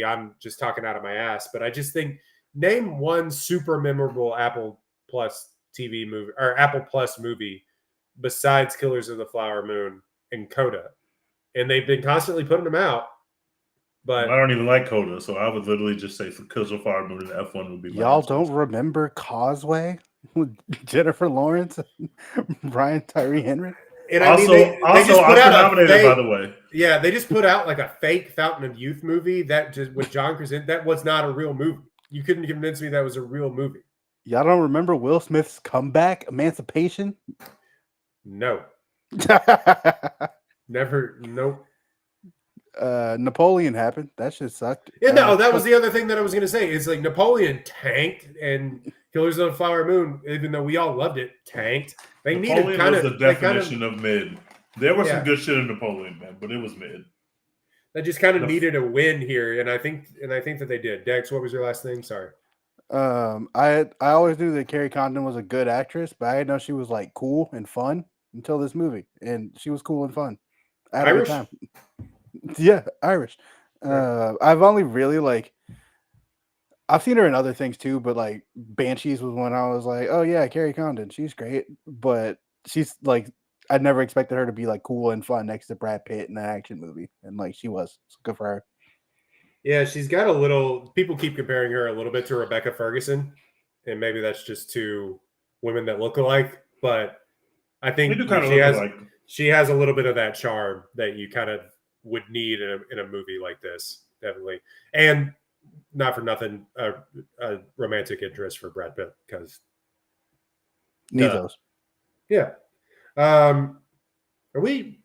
I'm just talking out of my ass, but I just think name one super memorable Apple Plus TV movie or Apple Plus movie besides Killers of the Flower Moon and Coda, and they've been constantly putting them out. But I don't even like Coda, so I would literally just say for Killers of the Flower Moon and F1 would be my Y'all answer. don't remember Causeway with Jennifer Lawrence and Brian Tyree Henry? And they just put out nominated, by the way. Yeah, they just put out like a fake Fountain of Youth movie that just with John Krasinski. That was not a real movie. You couldn't convince me that was a real movie. Y'all don't remember Will Smith's comeback, Emancipation? No. Never. Nope. Napoleon happened. That shit sucked. Yeah, no, that was the other thing that I was going to say. It's like Napoleon tanked and Killers of the Flower Moon, even though we all loved it, tanked. They Napoleon needed kind was of the definition of mid. There was some good shit in Napoleon, man, but it was mid. They just kind of needed a win here, and I think that they did. Dex, what was your last thing? Sorry. I always knew that Carrie Condon was a good actress, but I didn't know she was like cool and fun until this movie, and she was cool and fun. Irish? Time. Yeah, Irish. I've only really I've seen her in other things too, but like Banshees was one I was like, oh yeah, Carrie Condon, she's great, but she's like, I never expected her to be like cool and fun next to Brad Pitt in an action movie, and like she was. So good for her. Yeah, she's got a little. People keep comparing her a little bit to Rebecca Ferguson, and maybe that's just two women that look alike. But I They think do kind of she look has alike. she has a little bit of that charm that you kind of would need in a movie like this, definitely. And not for nothing, a romantic interest for Brad Pitt because Need those. yeah. Are we?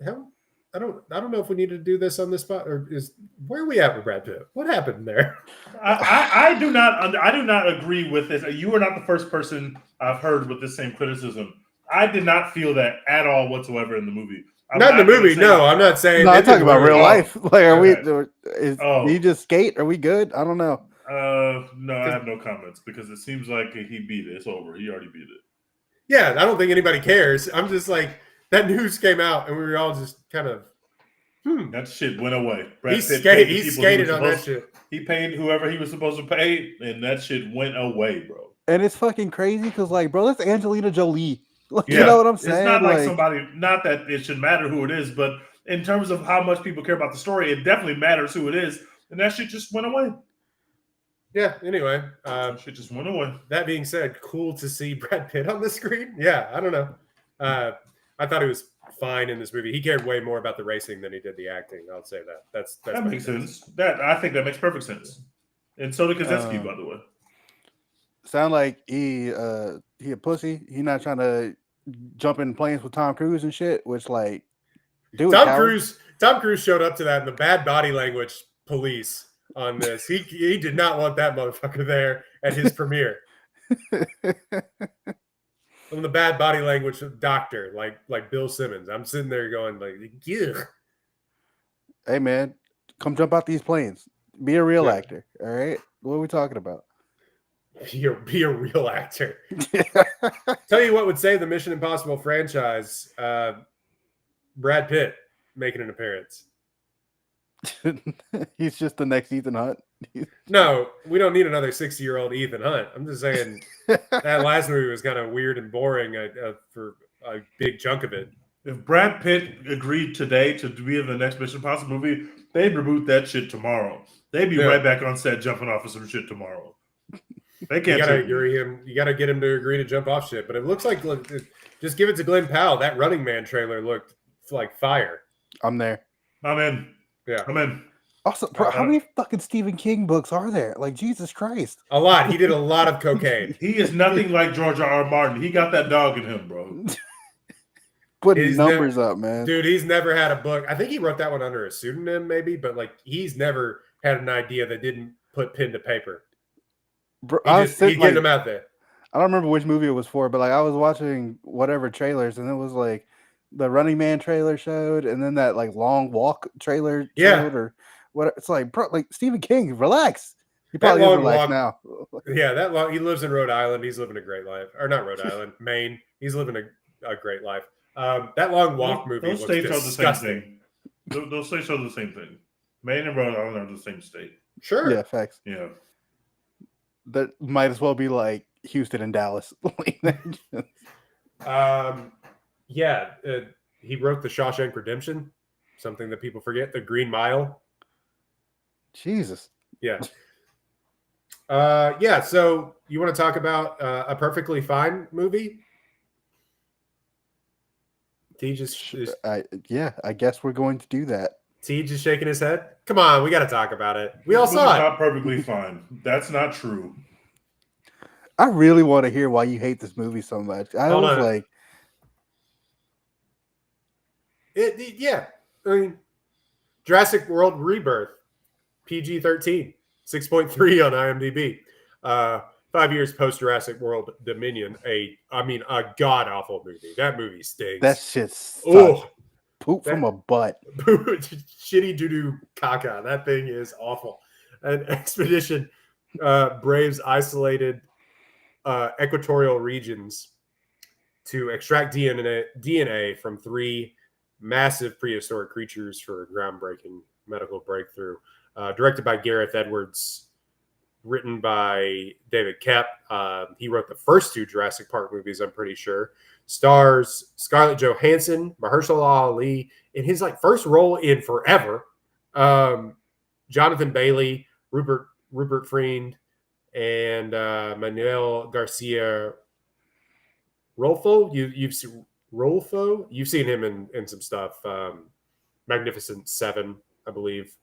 How? I don't know if we need to do this on this spot or is where are we at with Brad Pitt? What happened there? I do not agree with this. You are not the first person I've heard with this same criticism. I did not feel that at all whatsoever in the movie. Not in the movie. No, I'm not saying. No, I'm talking about real life. Like, are we? Did he just skate? Are we good? I don't know. No, I have no comments because it seems like he beat it. It's over. He already beat it. Yeah, I don't think anybody cares. I'm just like that news came out and we were all just kind of. That shit went away. He skated on that shit. He paid whoever he was supposed to pay, and that shit went away, bro. And it's fucking crazy because, like, bro, that's Angelina Jolie. Like, you know what I'm saying? It's not like somebody. Not that it should matter who it is, but in terms of how much people care about the story, it definitely matters who it is, and that shit just went away. Yeah. Anyway, shit just went away. That being said, cool to see Brad Pitt on the screen. Yeah, I don't know. I thought he was fine in this movie. He cared way more about the racing than he did the acting. I'll say that. That makes sense. I think that makes perfect sense. And so did Kaczynski, by the way. Sound like he a pussy. He not trying to jump in planes with Tom Cruise and shit. Which like, dude, Tom Cruise showed up to that in the bad body language police on this. He did not want that motherfucker there at his premiere. I'm the bad body language doctor, like Bill Simmons. I'm sitting there going like, yeah. Hey man, come jump out these planes. Be a real actor. All right, what are we talking about? Be a real actor. Tell you what would save the Mission Impossible franchise: Brad Pitt making an appearance. He's just the next Ethan Hunt. No, we don't need another 60-year-old Ethan Hunt. I'm just saying that last movie was kind of weird and boring for a big chunk of it. If Brad Pitt agreed today to be in the next Mission Impossible movie, they'd reboot that shit tomorrow. They'd be right back on set jumping off of some shit tomorrow. They can't. You gotta get him to agree to jump off shit. But it looks like just give it to Glenn Powell. That Running Man trailer looked like fire. I'm there. I'm in. Yeah, I'm in. Also, bro, how many fucking Stephen King books are there? Like, Jesus Christ. A lot. He did a lot of cocaine. He is nothing like George R. Martin. He got that dog in him, bro. Putting numbers up, man. Dude, he's never had a book. I think he wrote that one under a pseudonym, maybe, but like he's never had an idea that didn't put pen to paper. Bro, he's getting them out there. I don't remember which movie it was for, but like I was watching whatever trailers, and it was like the Running Man trailer showed, and then that like Long Walk trailer showed, or what? It's like, bro, like Stephen King, relax. He probably is relaxed now. Yeah, he lives in Rhode Island. He's living a great life, or not Rhode Island, Maine. He's living a great life. That Long Walk movie looks disgusting. Those states are the same thing. Maine and Rhode Island are the same state. Sure. Yeah, facts. Yeah. That might as well be like Houston and Dallas. He wrote The Shawshank Redemption, something that people forget, The Green Mile. Jesus. Yeah. So you want to talk about A Perfectly Fine movie? I guess we're going to do that. T just shaking his head. Come on, we got to talk about it. We all saw it. Not perfectly fine. That's not true. I really want to hear why you hate this movie so much. I mean, Jurassic World Rebirth, PG-13, 6.3 on IMDb. 5 years post Jurassic World Dominion, a god awful movie. That movie stinks. That shit's poop from a butt. Shitty doo-doo caca. That thing is awful. An expedition braves isolated equatorial regions to extract DNA from 3 massive prehistoric creatures for a groundbreaking medical breakthrough. Directed by Gareth Edwards. written by David Koepp. He wrote the first 2 Jurassic Park movies, I'm pretty sure. Stars Scarlett Johansson, Mahershala Ali, in his like first role in forever. Jonathan Bailey, Rupert Friend, and Manuel Garcia Rolfo. You've seen Rolfo. You've seen him in some stuff. Magnificent Seven, I believe,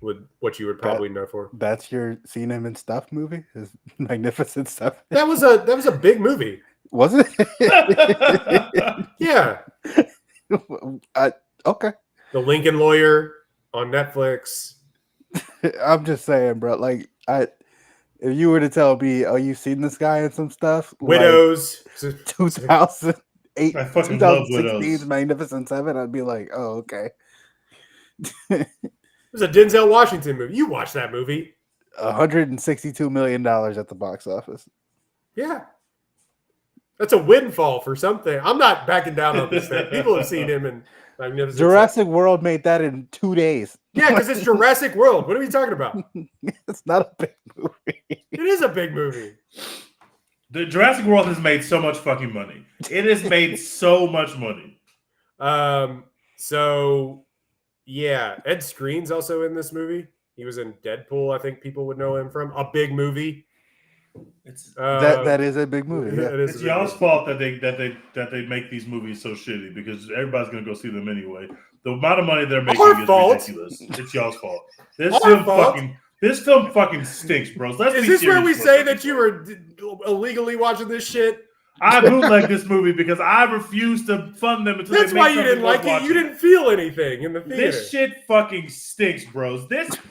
would what you would probably know for. That's your seen him in stuff movie? Is Magnificent Stuff? That was a big movie. Was it? Yeah. Okay. The Lincoln Lawyer on Netflix. I'm just saying, bro. Like, if you were to tell me, oh, you've seen this guy in some stuff, Widows. like 2008, I fucking love Widows. 2016's Magnificent Seven, I'd be like, oh, okay. It was a Denzel Washington movie. You watched that movie. $162 million at the box office. Yeah. That's a windfall for something. I'm not backing down on this thing. People have seen him in Magnificent Jurassic World made that in 2 days. Yeah, because it's Jurassic World. What are we talking about? It's not a big movie. It is a big movie. The Jurassic World has made so much fucking money. It has made so much money. So yeah, Ed Skrein's also in this movie. He was in Deadpool. I think people would know him from a big movie. It's That is a big movie. Yeah. It is it's y'all's fault that they make these movies so shitty because everybody's gonna go see them anyway. The amount of money they're making Our is fault. ridiculous. It's y'all's fault. This Our film fault. fucking stinks, bros. Let's Is be this where serious we for a say second. that you were illegally watching this shit? I bootleg this movie because I refuse to fund them until That's they make why you something didn't like worth it. You watching. didn't feel anything in the theater. This shit fucking stinks, bros.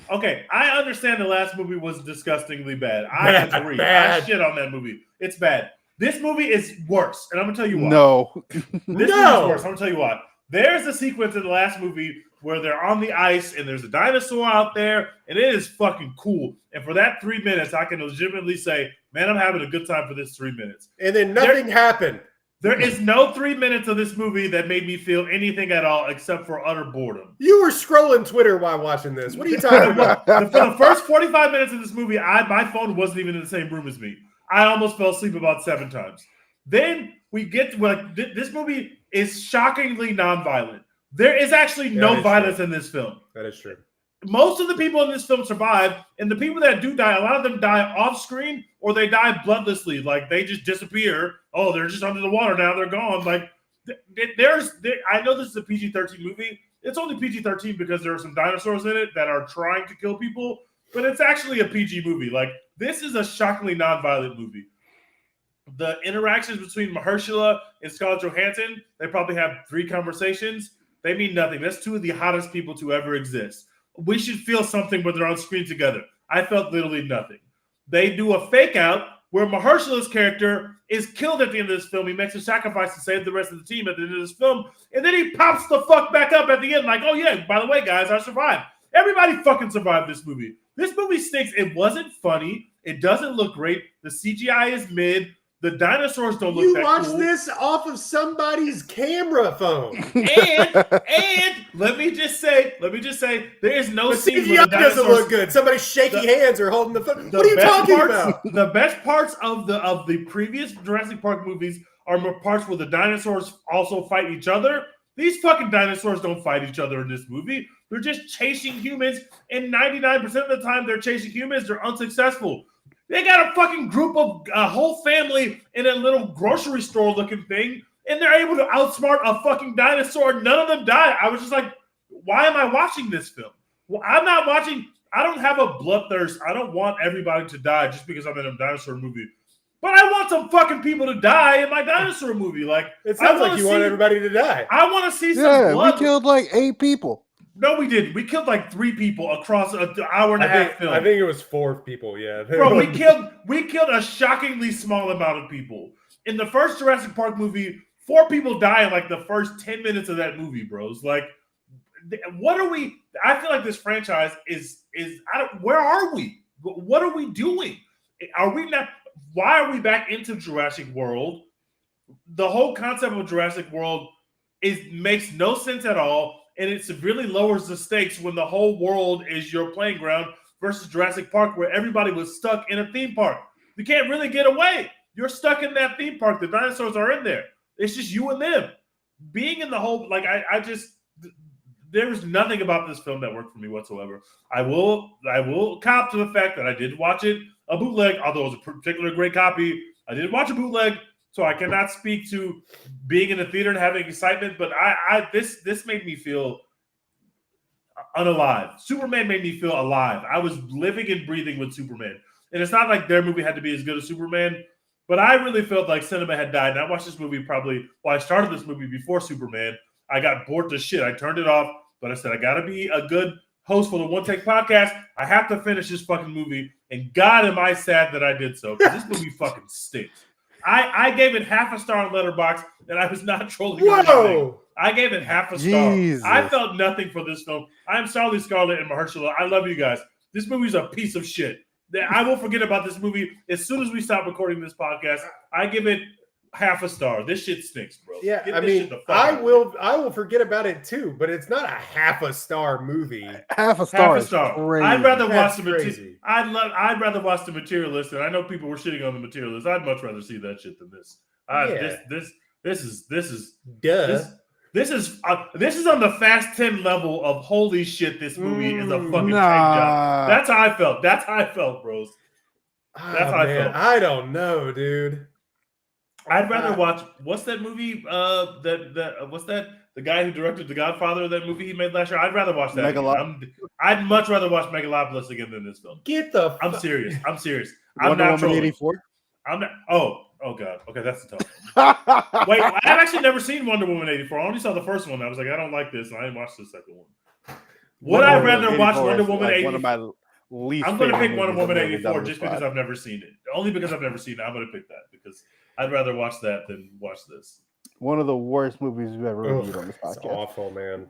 Okay, I understand the last movie was disgustingly bad. I agree. Bad. I shit on that movie. It's bad. This movie is worse, and I'm gonna tell you why. No. This movie is worse. I'm gonna tell you why. There's a sequence in the last movie where they're on the ice and there's a dinosaur out there, and it is fucking cool. And for that 3 minutes, I can legitimately say, man, I'm having a good time for this 3 minutes. And then nothing happened. There is no 3 minutes of this movie that made me feel anything at all except for utter boredom. You were scrolling Twitter while watching this. What are you talking about? For the first 45 minutes of this movie, my phone wasn't even in the same room as me. I almost fell asleep about 7 times. Then we get to this movie is shockingly nonviolent. There is actually no violence in this film. That is true. Most of the people in this film survive, and the people that do die, a lot of them die off screen or they die bloodlessly. Like they just disappear. Oh, they're just under the water now. They're gone. Like I know this is a PG-13 movie. It's only PG-13 because there are some dinosaurs in it that are trying to kill people, but it's actually a PG movie. Like this is a shockingly non-violent movie. The interactions between Mahershala and Scarlett Johansson, they probably have 3 conversations. They mean nothing. That's 2 of the hottest people to ever exist. We should feel something when they're on screen together. I felt literally nothing. They do a fake out where Mahershala's character is killed at the end of this film. He makes a sacrifice to save the rest of the team at the end of this film. And then he pops the fuck back up at the end like, oh yeah, by the way, guys, I survived. Everybody fucking survived this movie. This movie stinks. It wasn't funny. It doesn't look great. The CGI is mid. The dinosaurs don't look that cool. You watched this off of somebody's camera phone. And let me just say, there is no scene where the CGI doesn't dinosaurs look good. Somebody's shaky hands or holding the phone. What are you talking about? The best parts of the previous Jurassic Park movies are more parts where the dinosaurs also fight each other. These fucking dinosaurs don't fight each other in this movie. They're just chasing humans, and 99% of the time they're chasing humans, they're unsuccessful. They got a fucking group of a whole family in a little grocery store looking thing, and they're able to outsmart a fucking dinosaur. None of them die. I was just like, why am I watching this film? Well, I'm not watching. I don't have a bloodthirst. I don't want everybody to die just because I'm in a dinosaur movie. But I want some fucking people to die in my dinosaur movie. Like it sounds like you want everybody to die. I want to see some blood. We killed like 8 people. No, we didn't. We killed like 3 people across an hour and a half film. I think it was 4 people. Yeah, bro, we killed a shockingly small amount of people in the first Jurassic Park movie. 4 people die in like the first 10 minutes of that movie, bros. Like, what are we? I feel like this franchise is. Where are we? What are we doing? Are we not? Why are we back into Jurassic World? The whole concept of Jurassic World makes no sense at all. And it severely lowers the stakes when the whole world is your playing ground versus Jurassic Park, where everybody was stuck in a theme park. You can't really get away. You're stuck in that theme park. The dinosaurs are in there. It's just you and them. Being in the whole, like, I just, there was nothing about this film that worked for me whatsoever. I will cop to the fact that I did watch it a bootleg, although it was a particularly great copy. I did watch a bootleg, so I cannot speak to being in the theater and having excitement. But this made me feel unalive. Superman made me feel alive. I was living and breathing with Superman, and it's not like their movie had to be as good as Superman. But I really felt like cinema had died. And I watched this movie I started this movie before Superman. I got bored to shit. I turned it off, but I said, I got to be a good host for the One Take Podcast. I have to finish this fucking movie. And God, am I sad that I did so, because this movie fucking stinks. I gave it half a star on Letterboxd, and I was not trolling anything. I gave it half a star. Jesus. I felt nothing for this film. I'm sorry, Scarlett and Mahershala. I love you guys. This movie's a piece of shit. I will forget about this movie as soon as we stop recording this podcast. I give it half a star. This shit stinks, bro. Yeah, I mean, I will forget about it too, but it's not a half a star movie. Half a star. Half a star. Crazy. I'd rather watch That's the crazy. I'd rather watch the Materialist, and I know people were shitting on the Materialist. I'd much rather see that shit than this. This is Duh. This is on the Fast 10 level of holy shit. This movie is a fucking tank job. That's how I felt. That's how I felt, bros. That's how I felt. I don't know, dude. I'd rather watch. What's that movie? What's that? The guy who directed The Godfather, that movie he made last year. I'd rather watch that. I'd much rather watch Megalopolis again than this film. I'm serious. I'm serious. I'm Wonder not Woman trolling. 84. I'm not. Oh God. Okay, that's the tough one. Wait, I've actually never seen Wonder Woman 84. I only saw the first one. I was like, I don't like this, and I didn't watch the second one. Would I rather watch Wonder Woman 84? One of my least. I'm going to pick favorite Wonder movies Woman I've ever 84 done just on the because I've never seen it. Only because I've never seen it, I'm going to pick that because I'd rather watch that than watch this. One of the worst movies we've ever reviewed on this podcast. It's awful, man.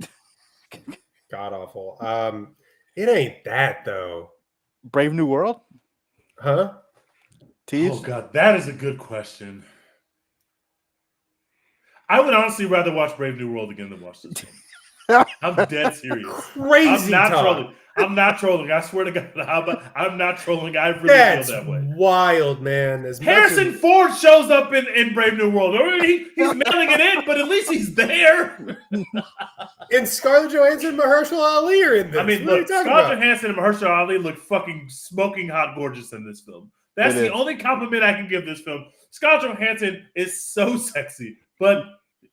God awful. It ain't that though. Brave New World? Huh? Tease? Oh God, that is a good question. I would honestly rather watch Brave New World again than watch this film. I'm dead serious. Crazy. I'm not trolling. I'm not trolling. I swear to God, I'm not trolling. I really That's feel that way. Wild, man. Harrison Ford shows up in Brave New World. He's mailing it in, but at least he's there. And Scarlett Johansson and Mahershala Ali are in this. I mean, look, Scarlett Johansson and Mahershala Ali look fucking smoking hot gorgeous in this film. That's the only compliment I can give this film. Scarlett Johansson is so sexy, but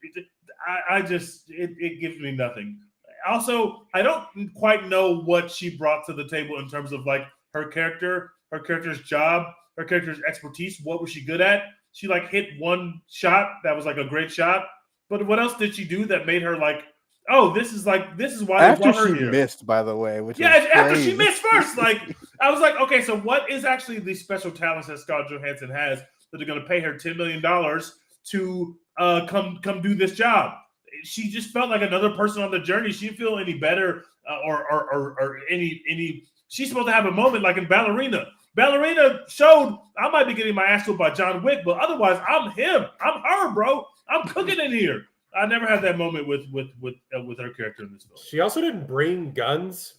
it gives me nothing. Also, I don't quite know what she brought to the table in terms of like her character's job, her character's expertise. What was she good at? She like hit one shot that was like a great shot, but what else did she do that made her like, oh, this is why they brought her here? Missed, by the way, which after she missed first, like I was like, okay, so what is actually the special talents that Scarlett Johansson has that they're going to pay her $10 million to come do this job? She just felt like another person on the journey. She didn't feel any better or any. She's supposed to have a moment like in Ballerina. Ballerina showed I might be getting my ass whooped by John Wick, but otherwise I'm him. I'm her, bro. I'm cooking in here. I never had that moment with her character in this film. She also didn't bring guns.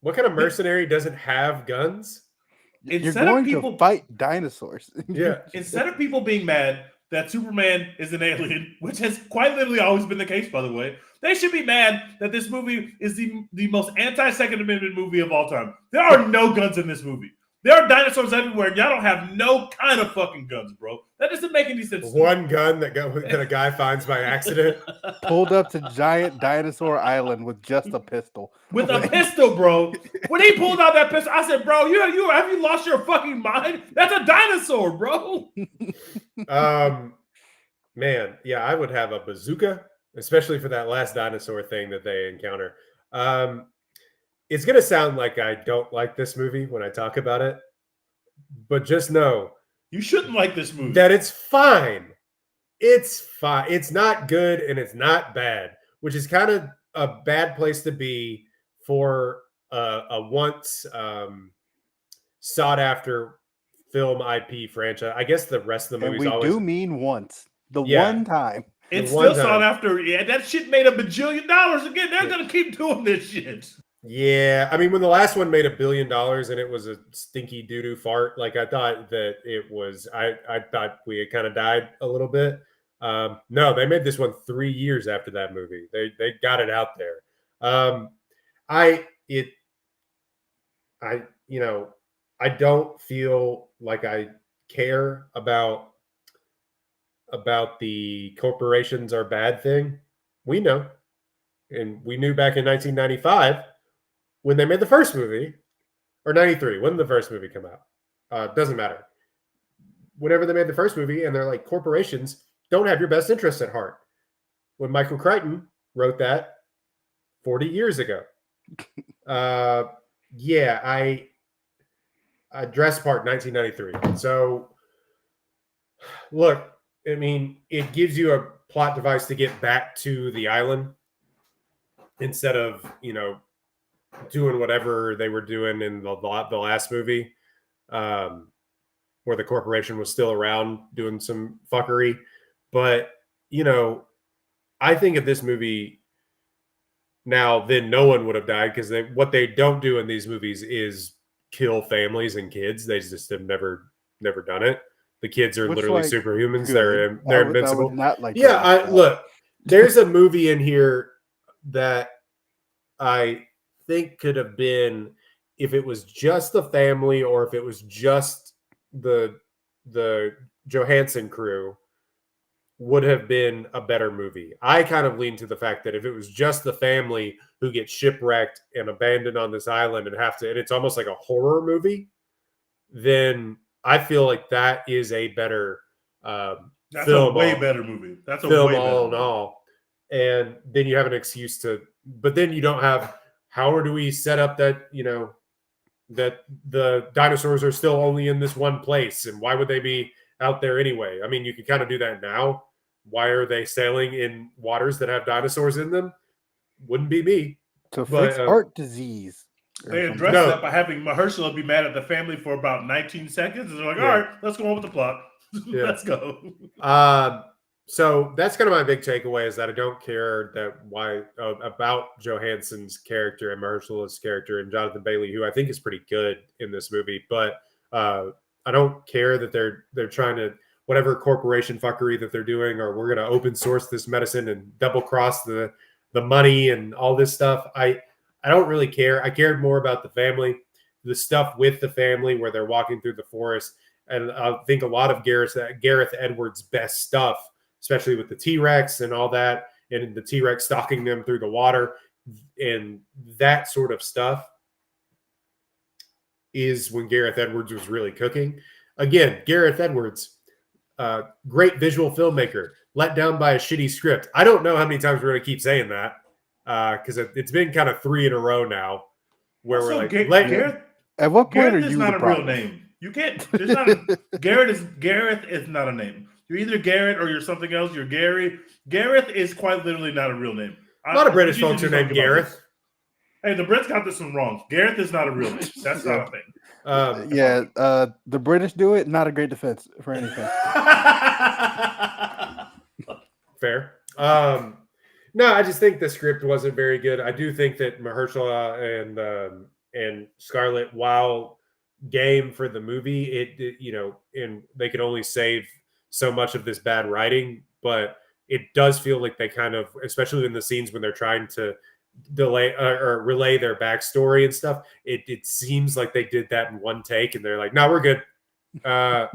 What kind of mercenary doesn't have guns? You're going to fight dinosaurs. Yeah. Instead of people being mad that Superman is an alien, which has quite literally always been the case, by the way, they should be mad that this movie is the most anti-Second Amendment movie of all time. There are no guns in this movie. There are dinosaurs everywhere, and y'all don't have no kind of fucking guns, bro. That doesn't make any sense. One gun that a guy finds by accident. Pulled up to giant dinosaur island with just a pistol. With a pistol, bro. When he pulled out that pistol, I said, bro, have you lost your fucking mind? That's a dinosaur, bro. Man, yeah, I would have a bazooka, especially for that last dinosaur thing that they encounter. It's going to sound like I don't like this movie when I talk about it, but just know you shouldn't like this movie. That it's fine. It's fine. It's not good and it's not bad, which is kind of a bad place to be for a once sought after film IP franchise. I guess the rest of the movies do mean once. One time. It's still sought after. Yeah, that shit made $1 bajillion again. They're going to keep doing this shit. Yeah, I mean, when the last one made $1 billion and it was a stinky doo doo fart, like I thought that it was, I thought we had kind of died a little bit. No, they made this one 3 years after that movie. They got it out there. Um, I it I you know I don't feel like I care about the corporations are bad thing. We know, and we knew back in 1995 when they made the first movie, or 93. When did the first movie come out? Doesn't matter. Whenever they made the first movie, and they're like, corporations don't have your best interests at heart. When Michael Crichton wrote that 40 years ago. Uh, yeah, I Dress Part 1993. So, look, I mean, it gives you a plot device to get back to the island instead of, doing whatever they were doing in the last movie, where the corporation was still around doing some fuckery. But, I think if this movie now, then no one would have died, because what they don't do in these movies is kill families and kids. They just have never done it. The kids are Which, literally like, superhumans. good. They're I would invincible. not like. Yeah, look, there's a movie in here that I think could have been, if it was just the family, or if it was just the Johansson crew, would have been a better movie. I kind of lean to the fact that if it was just the family who get shipwrecked and abandoned on this island and it's almost like a horror movie, then I feel like that is a better That's film. A way better movie. That's a film way better all in movie. all. And then you have an excuse but then you don't have, how do we set up that, that the dinosaurs are still only in this one place, and why would they be out there anyway? I mean, you can kind of do that now. Why are they sailing in waters that have dinosaurs in them? Wouldn't be me. To fix heart disease. They addressed that by having Mahershala be mad at the family for about 19 seconds. And they're like, all right, let's go on with the plot. Let's go. So that's kind of my big takeaway, is that I don't care about Johansson's character and Mahershala's character and Jonathan Bailey, who I think is pretty good in this movie. But I don't care that they're trying to, whatever corporation fuckery that they're doing, or we're going to open source this medicine and double cross the money and all this stuff. I don't really care. I cared more about the family, the stuff with the family where they're walking through the forest. And I think a lot of Gareth Edwards' best stuff, especially with the T-Rex and all that, and the T-Rex stalking them through the water and that sort of stuff, is when Gareth Edwards was really cooking. Again, Gareth Edwards, great visual filmmaker, let down by a shitty script. I don't know how many times we're going to keep saying that, because it's been kind of 3 in a row now where Also, we're like, Gareth, at what point Gareth are is you not the a problem? real name. You can't. Gareth is not a name. You're either Garrett or you're something else. You're Gary. Gareth is quite literally not a real name. A lot of British folks are named Gareth. Hey, the Brits got this one wrong. Gareth is not a real name. That's not a thing. The British do it. Not a great defense for anything. Fair. No, I just think the script wasn't very good. I do think that Mahershala and Scarlett, while game for the movie, it and they could only save so much of this bad writing, but it does feel like they kind of, especially in the scenes when they're trying to delay or relay their backstory and stuff, it seems like they did that in one take, and they're like, no, we're good. At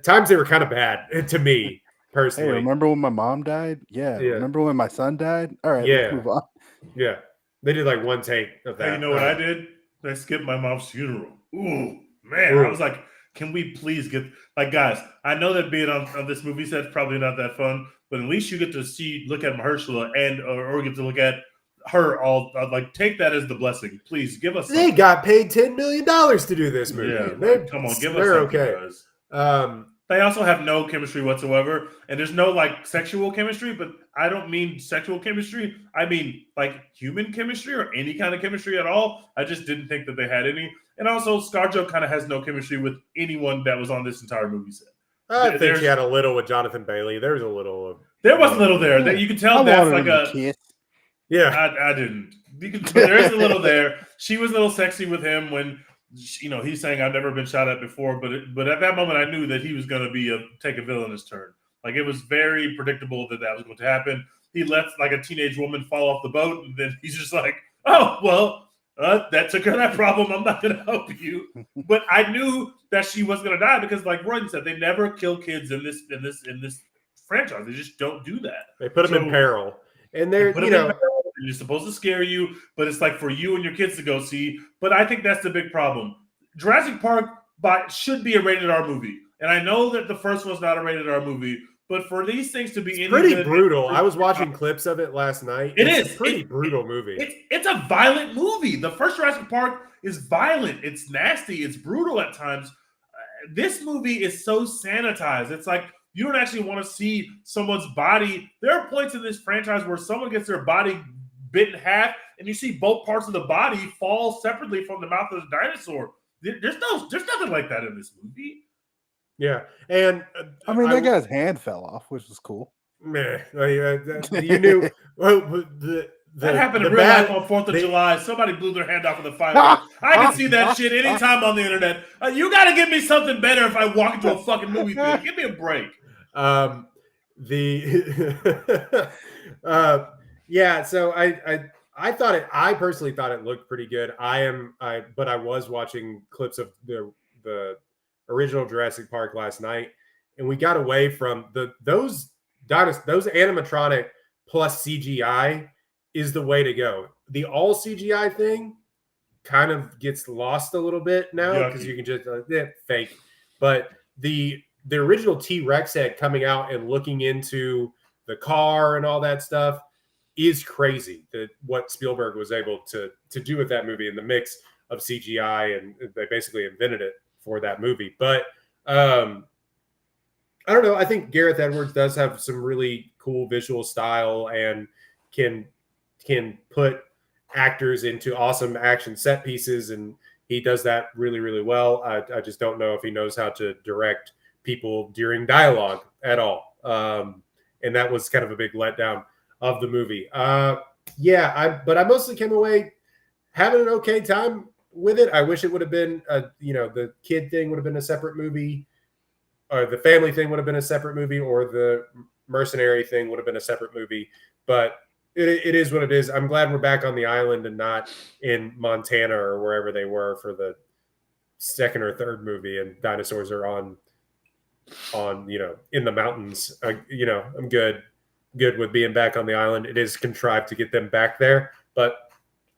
times they were kind of bad to me personally. Hey, remember when my mom died? Yeah. Remember when my son died? All right, let's move on. Yeah. They did like one take of that. Hey, you know what I did? They skipped my mom's funeral. Ooh, man. Ooh. I was like, can we please get, like, guys, I know that being on this movie set is probably not that fun, but at least you get to look at Mahershala or get to look at her all, like, take that as the blessing. Please give us something. They got paid $10 million to do this movie. Yeah, come on, give us something, guys. They also have no chemistry whatsoever, and there's no, like, sexual chemistry, but I don't mean sexual chemistry. I mean, like, human chemistry or any kind of chemistry at all. I just didn't think that they had any. And also, ScarJo kind of has no chemistry with anyone that was on this entire movie set. I think she had a little with Jonathan Bailey. There was a little. There was a little there. That you could tell that's like a kiss. Yeah. I didn't. But there is a little there. She was a little sexy with him when, he's saying I've never been shot at before. But at that moment, I knew that he was going to take a villainous turn. Like, it was very predictable that was going to happen. He lets like a teenage woman fall off the boat, and then he's just like, "Oh well, that took care of that problem. I'm not going to help you." But I knew that she was going to die because, like Royden said, they never kill kids in this franchise. They just don't do that. They put them in peril, and they're you're supposed to scare you, but it's like for you and your kids to go see. But I think that's the big problem. Jurassic Park should be a rated R movie, and I know that the first one's not a rated R movie. But for these things to be pretty brutal. I was watching clips of it last night. It's a pretty brutal movie. It's a violent movie. The first Jurassic Park is violent. It's nasty. It's brutal at times. This movie is so sanitized. It's like you don't actually want to see someone's body. There are points in this franchise where someone gets their body bit in half, and you see both parts of the body fall separately from the mouth of the dinosaur. There's nothing like that in this movie. Yeah, and I mean, that guy's hand fell off, which was cool. Meh. You knew that happened in real life on 4th of July. Somebody blew their hand off with a firework. I can see that shit anytime on the internet. You got to give me something better if I walk into a fucking movie theater. Give me a break. Yeah. So I personally thought it looked pretty good. But I was watching clips of the original Jurassic Park last night, and we got away from those animatronic plus CGI is the way to go. The all CGI thing kind of gets lost a little bit now because you can just fake. But the original T-Rex head coming out and looking into the car and all that stuff is crazy. That what Spielberg was able to do with that movie in the mix of CGI, and they basically invented it for that movie. But I don't know. I think Gareth Edwards does have some really cool visual style and can put actors into awesome action set pieces, and he does that really, really well. I just don't know if he knows how to direct people during dialogue at all. And that was kind of a big letdown of the movie. But I mostly came away having an okay time with it. I wish it would have been, the kid thing would have been a separate movie, or the family thing would have been a separate movie, or the mercenary thing would have been a separate movie. But it is what it is. I'm glad we're back on the island and not in Montana or wherever they were for the second or third movie, and dinosaurs are on in the mountains. I'm good with being back on the island. It is contrived to get them back there, but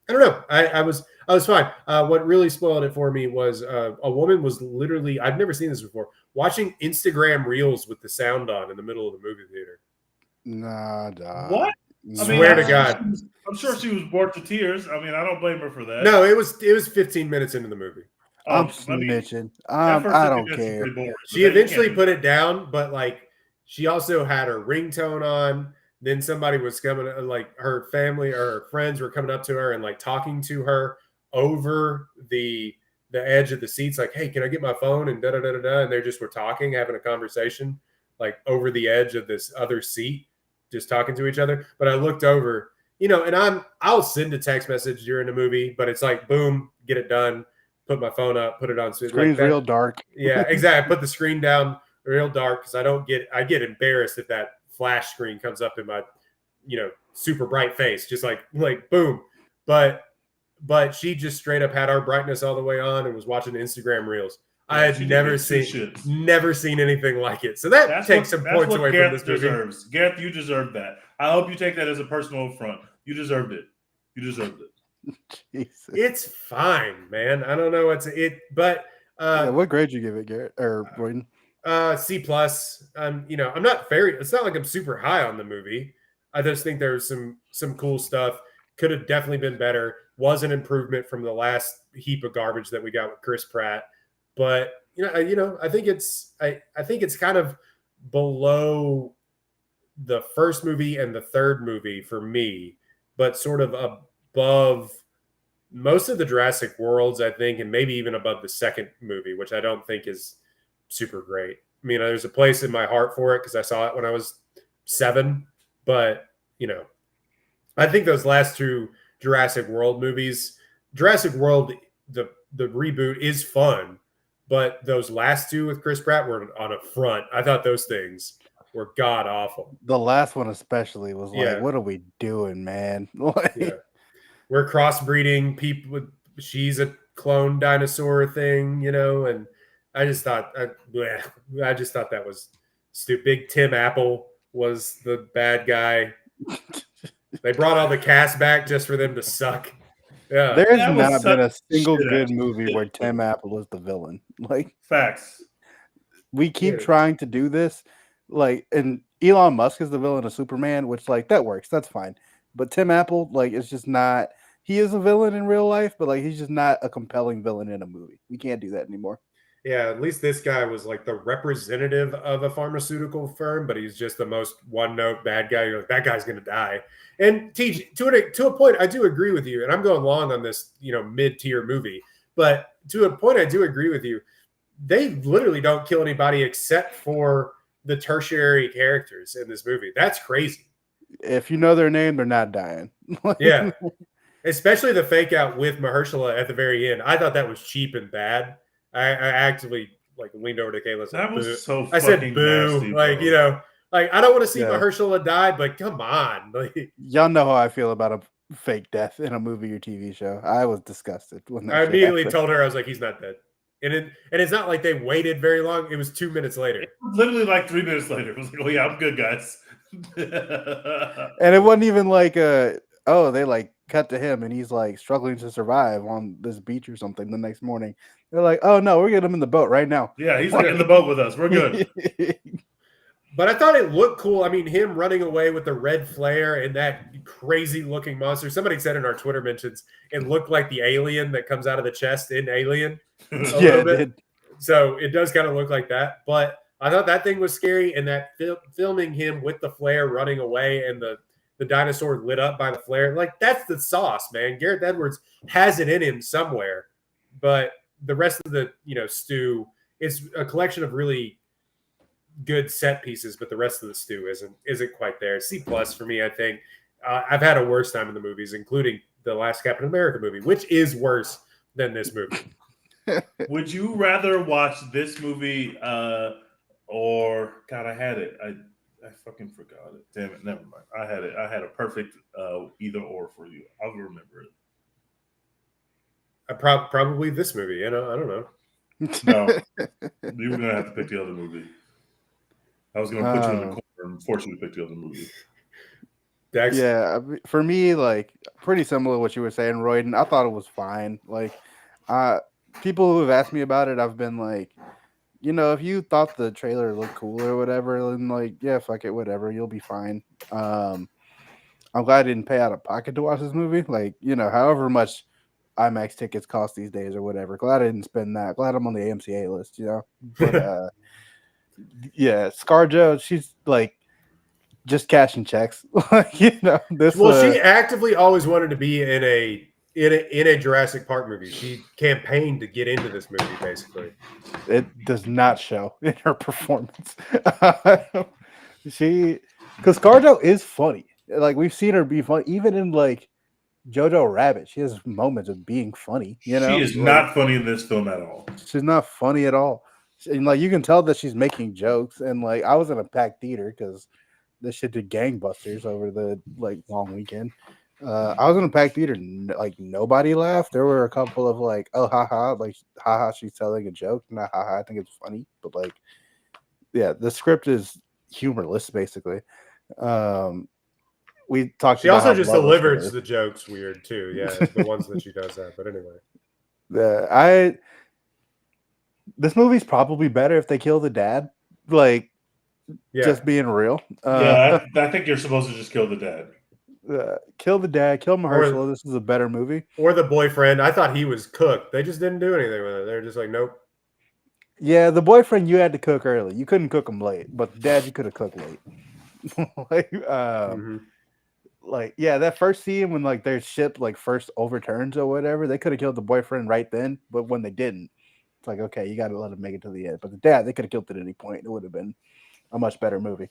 I don't know. I was fine. What really spoiled it for me was a woman was literally, I've never seen this before, watching Instagram reels with the sound on in the middle of the movie theater. Nah, dog. What? Swear to God. I'm sure she was bored to tears. I mean, I don't blame her for that. No, it was 15 minutes into the movie. I'm snitching. I don't care. She eventually put it down, but like she also had her ringtone on. Then somebody was coming, like her family or her friends were coming up to her and like talking to her over the edge of the seats, like, "Hey, can I get my phone?" and da da da da da. And they just were talking, having a conversation, like over the edge of this other seat, just talking to each other. But I looked over, and I'll send a text message during the movie, but it's like, boom, get it done. Put my phone up, put it on. Screen's like real dark. Yeah, exactly. I put the screen down real dark because I get embarrassed if that flash screen comes up in my, super bright face, just like boom. But she just straight up had our brightness all the way on and was watching Instagram reels. I had never seen anything like it. So that takes some points away from this movie. Deserves. Gareth, you deserve that. I hope you take that as a personal affront. You deserved it. Jesus. It's fine, man. I don't know but what grade you give it, Garrett or Royden? C+. I'm not it's not like I'm super high on the movie. I just think there's some cool stuff. Could have definitely been better. Was an improvement from the last heap of garbage that we got with Chris Pratt. But I think it's kind of below the first movie and the third movie for me, but sort of above most of the Jurassic Worlds, I think, and maybe even above the second movie, which I don't think is super great. I mean, there's a place in my heart for it because I saw it when I was 7, but I think those last two Jurassic World movies, Jurassic World, the reboot is fun, but those last two with Chris Pratt were on a front. I thought those things were god awful. The last one especially was like, Yeah, what are we doing, man? yeah. Like, We're crossbreeding people with she's a clone dinosaur thing, and I just thought I just thought that was stupid. Big Tim Apple was the bad guy. They brought all the cast back just for them to suck. Yeah. there's That was not such been a single shit good ass movie where Tim movie. Apple is the villain. Like, Facts. we keep Yeah. trying to do this, like, and Elon Musk is the villain of Superman, which like that works, that's fine. But Tim Apple, like, it's just not. He is a villain in real life, but like he's just not a compelling villain in a movie. We can't do that anymore. Yeah, at least this guy was like the representative of a pharmaceutical firm, but he's just the most one note bad guy. You're like, that guy's gonna die. And TJ, to a point, I do agree with you, and I'm going long on this, mid tier movie. But to a point, I do agree with you. They literally don't kill anybody except for the tertiary characters in this movie. That's crazy. If you know their name, they're not dying. Yeah, especially the fake out with Mahershala at the very end. I thought that was cheap and bad. I actively like leaned over to Kayla. That Boo. was so I said fucking boo. nasty, Like bro. like I don't want to see Yeah. Mahershala die, but come on. Like, Y'all know how I feel about a fake death in a movie or TV show. I was disgusted when that I shit immediately happened. told her I was like, he's not dead. And it's not like they waited very long. It was 2 minutes later. Literally like 3 minutes later, it was like, "Oh yeah, I'm good, guys." And it wasn't even like they like cut to him and he's like struggling to survive on this beach or something the next morning. They're like, oh no, we're getting him in the boat right now. Yeah, he's like in the boat with us. We're good. But I thought it looked cool. I mean, him running away with the red flare and that crazy looking monster. Somebody said in our Twitter mentions it looked like the alien that comes out of the chest in Alien. A little bit. Did. So it does kind of look like that. But I thought that thing was scary, and that filming him with the flare running away and the dinosaur lit up by the flare, like that's the sauce, man. Gareth Edwards has it in him somewhere, but the rest of the stew is a collection of really good set pieces, but the rest of the stew isn't quite there. C plus for me, I think. I've had a worse time in the movies, including the last Captain America movie, which is worse than this movie. Would you rather watch this movie or God? I had it. I fucking forgot it. Damn it. Never mind. I had it. I had a perfect either or for you. I'll remember it. Probably this movie. I don't know. No, you were gonna have to pick the other movie. I was gonna put you in the corner and force you to pick the other movie. Dex? Yeah, for me, like pretty similar to what you were saying, Royden. I thought it was fine. Like, people who have asked me about it, I've been like, if you thought the trailer looked cool or whatever, then like, yeah, fuck it, whatever, you'll be fine. I'm glad I didn't pay out of pocket to watch this movie. Like, however much IMAX tickets cost these days or whatever. Glad I didn't spend that. Glad I'm on the AMCA list, But yeah, ScarJo, she's like just cashing checks. This. Well, she actively always wanted to be in a Jurassic Park movie. She campaigned to get into this movie, basically. It does not show in her performance. Because ScarJo is funny. Like we've seen her be funny, even in like Jojo Rabbit. She has moments of being funny. She is not funny in this film at all. She's not funny at all. And like you can tell that she's making jokes. And like I was in a packed theater because this shit did gangbusters over the like long weekend. I was in a packed theater, like nobody laughed. There were a couple of like, oh haha, like haha, she's telling a joke. Not haha, I think it's funny, but like, yeah, the script is humorless basically. We talked. She about also how just bloodless it delivers is. the jokes weird too. Yeah, the ones that she does have. But anyway, this movie's probably better if they kill the dad. Like, yeah, just being real. Yeah, I think you're supposed to just kill the dad. Kill the dad, kill Mahershala. This is a better movie. Or the boyfriend. I thought he was cooked. They just didn't do anything with it. They're just like, nope. Yeah, the boyfriend you had to cook early. You couldn't cook him late, but the dad you could have cooked late. Like, yeah, that first scene when like their ship like first overturns or whatever, they could have killed the boyfriend right then, but when they didn't, it's like, okay, you got to let him make it to the end. But the dad, they could have killed it at any point. It would have been a much better movie.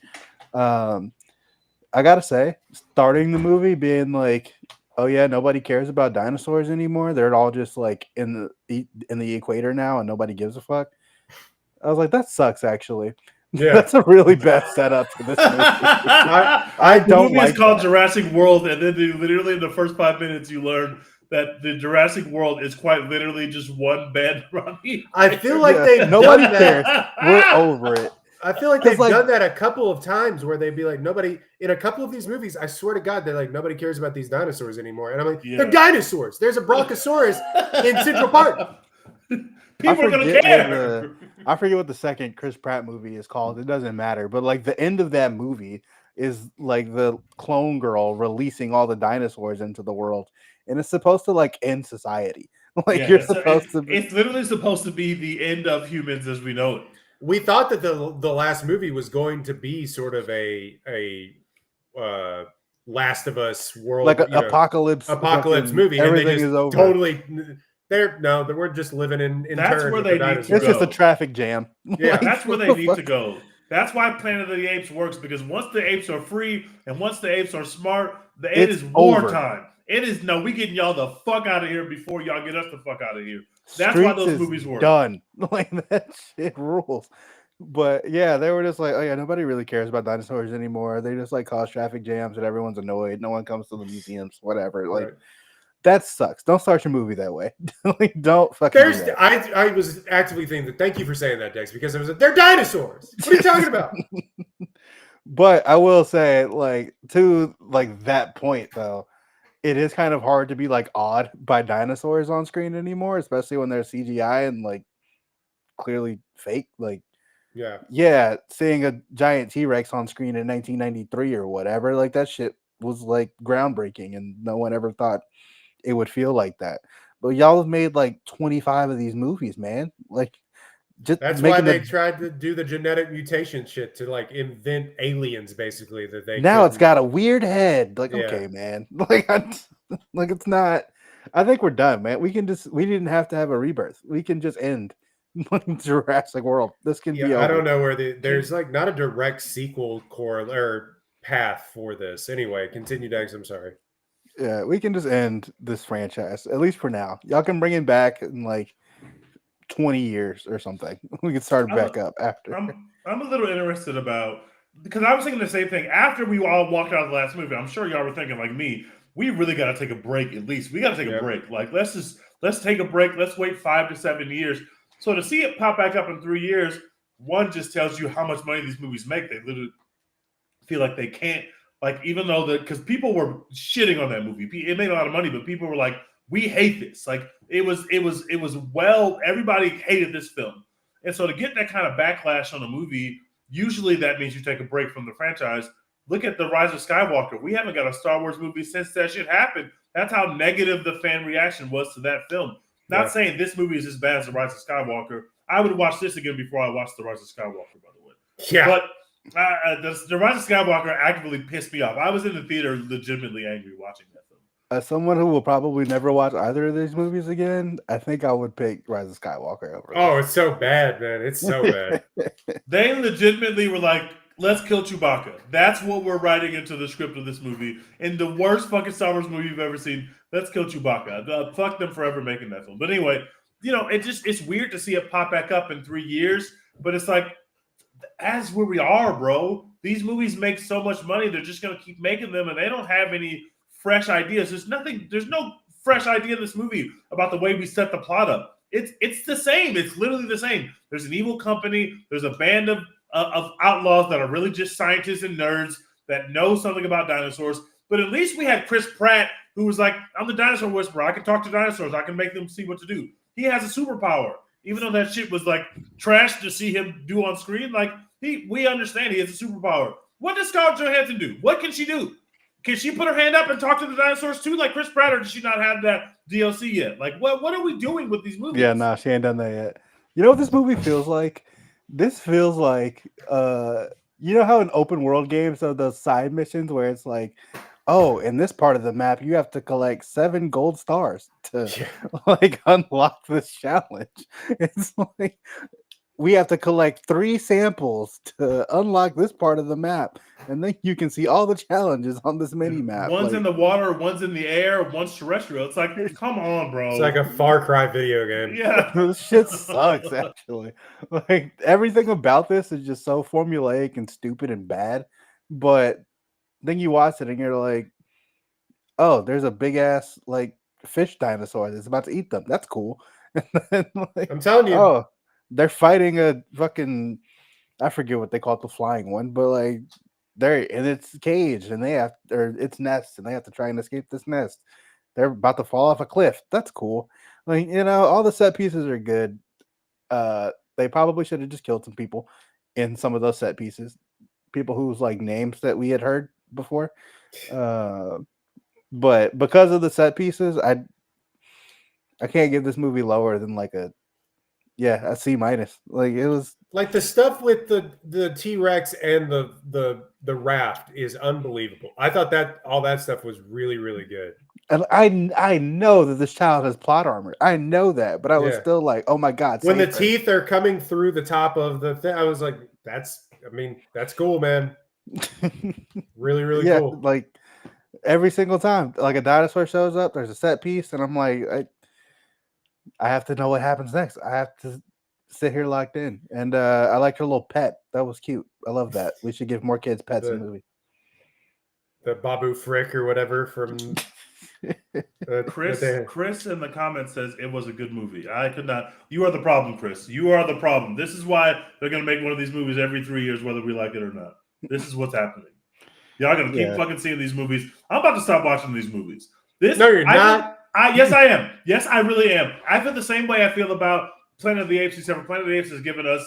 I gotta say, starting the movie being like, "Oh yeah, nobody cares about dinosaurs anymore. They're all just like in the equator now, and nobody gives a fuck." I was like, "That sucks." Actually, Yeah. that's a really bad setup for this movie. I The don't movie is like called that. Jurassic World, and then literally in the first 5 minutes, you learn that the Jurassic World is quite literally just one bed around the I feel like Yeah, they've nobody done cares. that. We're over it. I feel like 'Cause, they've like- done that a couple of times where they'd be like, nobody in a couple of these movies. I swear to God, they're like, nobody cares about these dinosaurs anymore. And I'm like, Yeah. they're dinosaurs. There's a Brontosaurus in Central Park. People are gonna forget care. I forget what the second Chris Pratt movie is called. It doesn't matter. But like the end of that movie is like the clone girl releasing all the dinosaurs into the world, and it's supposed to like end society. Like Yeah, you're supposed to. it's literally supposed to be the end of humans as we know it. We thought that the last movie was going to be sort of a Last of Us world, Like an apocalypse fucking- movie, and they everything just is over. totally. We're just living in That's turns where with they the need to dinosaurs. It's just a go. traffic jam. Yeah, Like, That's where what they the need fuck? to go. That's why Planet of the Apes works, because once the apes are free and once the apes are smart, it It's is over. wartime. It is no, we getting y'all the fuck out of here before y'all get us the fuck out of here. That's why Streets those is movies work. Done. Like that shit rules. But yeah, they were just like, oh yeah, nobody really cares about dinosaurs anymore. They just like cause traffic jams and everyone's annoyed. No one comes to the museums, whatever. Like Right. that sucks. Don't start your movie that way. Like don't fucking do There's, that. I was actively thinking that. Thank you for saying that, Dex, because I was like, they're dinosaurs. What are you talking about? But I will say, like, to like that point though, it is kind of hard to be like awed by dinosaurs on screen anymore, especially when they're CGI and like clearly fake. Like, Yeah. seeing a giant T-Rex on screen in 1993 or whatever, like that shit was like groundbreaking, and no one ever thought it would feel like that. But y'all have made like 25 of these movies, man. Like, just That's why making they the tried to do the genetic mutation shit to like invent aliens, basically. That they now it's couldn't- got a weird head. Like, Yeah. okay, man. Like, like it's not. I think we're done, man. We didn't have to have a rebirth. We can just end Jurassic World. This can be over. I don't know where there's like not a direct sequel core or path for this. Anyway, continue, Dex. I'm sorry. Yeah, we can just end this franchise, at least for now. Y'all can bring it back in like 20 years or something. We can start back up after. I'm a little interested about, because I was thinking the same thing after we all walked out of the last movie. I'm sure y'all were thinking like me. We really got to take a break. At least we got to take a break. Like let's take a break. Let's wait 5 to 7 years. So to see it pop back up in 3 years, one just tells you how much money these movies make. They literally feel like they can't. Like, even though because people were shitting on that movie, it made a lot of money, but people were like, "We hate this." Like, it was everybody hated this film, and so to get that kind of backlash on a movie, usually that means you take a break from the franchise. Look at the Rise of Skywalker. We haven't got a Star Wars movie since that shit happened. That's how negative the fan reaction was to that film. Not saying this movie is as bad as the Rise of Skywalker. I would watch this again before I watched the Rise of Skywalker, by the way. Yeah, but. The Rise of Skywalker actively pissed me off. I was in the theater legitimately angry watching that film. As someone who will probably never watch either of these movies again, I think I would pick Rise of Skywalker over. Oh, it's so bad, man. It's so bad. They legitimately were like, let's kill Chewbacca. That's what we're writing into the script of this movie. In the worst fucking Star Wars movie you've ever seen, let's kill Chewbacca. Fuck them for ever making that film. But anyway, it's weird to see it pop back up in 3 years, but it's like, as where we are, bro. These movies make so much money, they're just going to keep making them, and they don't have any fresh ideas. There's no fresh idea in this movie about the way we set the plot up. It's the same. It's literally the same. There's an evil company. There's a band of outlaws that are really just scientists and nerds that know something about dinosaurs. But at least we had Chris Pratt, who was like, I'm the dinosaur whisperer. I can talk to dinosaurs. I can make them see what to do. He has a superpower. Even though that shit was like trash to see him do on screen, like we understand he has a superpower. What does Scarlett Johansson do? What can she do? Can she put her hand up and talk to the dinosaurs too, like Chris Pratt, or does she not have that DLC yet? Like, what are we doing with these movies? Yeah, nah, she ain't done that yet. You know what this movie feels like? This feels like, you know how in open world games, so those side missions where it's like, oh, in this part of the map, you have to collect 7 gold stars to like unlock this challenge. It's like we have to collect 3 samples to unlock this part of the map, and then you can see all the challenges on this mini map. One's Like, in the water, one's in the air, one's terrestrial. It's like, come on, bro. It's like a Far Cry video game. Yeah. this shit sucks. Actually, like everything about this is just so formulaic and stupid and bad. But then you watch it and you're like, oh, there's a big ass like fish dinosaur that's about to eat them. That's cool. And then, like, I'm telling you. oh, they're fighting a fucking, I forget what they call it, the flying one, but like they're in its cage and they have, or its nest, and they have to try and escape this nest. They're about to fall off a cliff. That's cool. Like, you know, all the set pieces are good. They probably should have just killed some people in some of those set pieces. People whose like names that we had heard before. But because of the set pieces, I can't give this movie lower than like a C minus. Like it was like the stuff with the T-Rex and the raft is unbelievable. I thought that all that stuff was really, really good. and I know that this child has plot armor. I know that, but I was still like, oh my god. When the teeth are coming through the top of the thing, I was like, that's cool, man. Really, really cool. Like every single time like a dinosaur shows up, there's a set piece, and I'm like, I have to know what happens next. I have to sit here locked in. And I like her little pet. That was cute. I love that. We should give more kids pets in the movie. The Babu Frick or whatever from Chris in the comments says it was a good movie. I could not. You are the problem, Chris. You are the problem. This is why they're going to make one of these movies every 3 years, whether we like it or not. This is what's happening. Y'all going to keep fucking seeing these movies. I'm about to stop watching these movies. No, you're not. Yes, I am. Yes, I really am. I feel the same way I feel about Planet of the Apes, except for Planet of the Apes has given us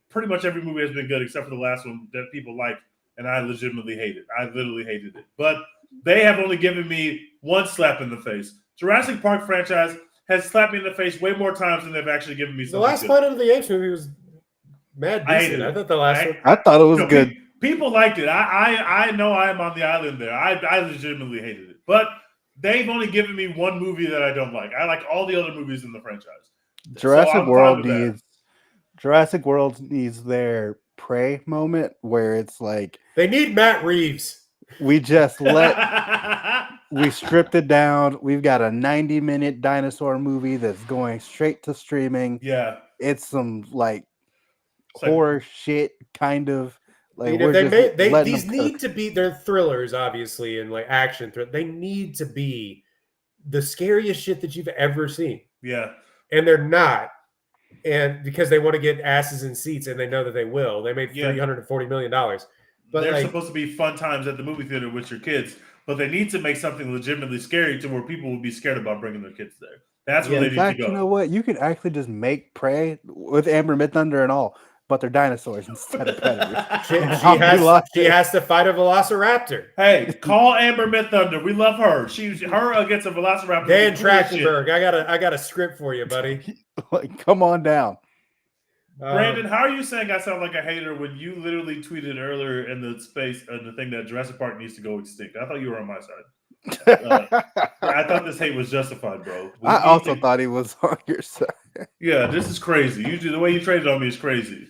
pretty much every movie has been good, except for the last one that people like, and I legitimately hate it. I literally hated it. But they have only given me one slap in the face. Jurassic Park franchise has slapped me in the face way more times than they've actually given me something. The last Planet of the Apes movie was mad decent. I thought the last one. I thought it was good. People liked it. I know I am on the island there. I legitimately hated it. But they've only given me one movie that I don't like. I like all the other movies in the franchise. Jurassic World needs their Prey moment where it's like they need Matt Reeves. We just we stripped it down. We've got a 90-minute dinosaur movie that's going straight to streaming. Yeah, it's some like horror shit kind of. Like these need to be, they're thrillers, obviously, and like action thrillers. They need to be the scariest shit that you've ever seen. Yeah. And they're not. And because they want to get asses in seats, and they know that they will. They made $340 million. But they're supposed to be fun times at the movie theater with your kids, but they need to make something legitimately scary to where people will be scared about bringing their kids there. That's where they need to go. You know what? You can actually just make Prey with Amber Midthunder and all. But they're dinosaurs instead of predators. she has to fight a velociraptor. Hey, call Amber Midthunder. We love her. Her against a velociraptor. Dan Trachtenberg, I got a script for you, buddy. Like, come on down. Brandon, how are you saying I sound like a hater when you literally tweeted earlier in the space the thing that Jurassic Park needs to go extinct? I thought you were on my side. I thought this hate was justified, bro. I also thought he was on your side. Yeah, this is crazy. The way you traded on me is crazy.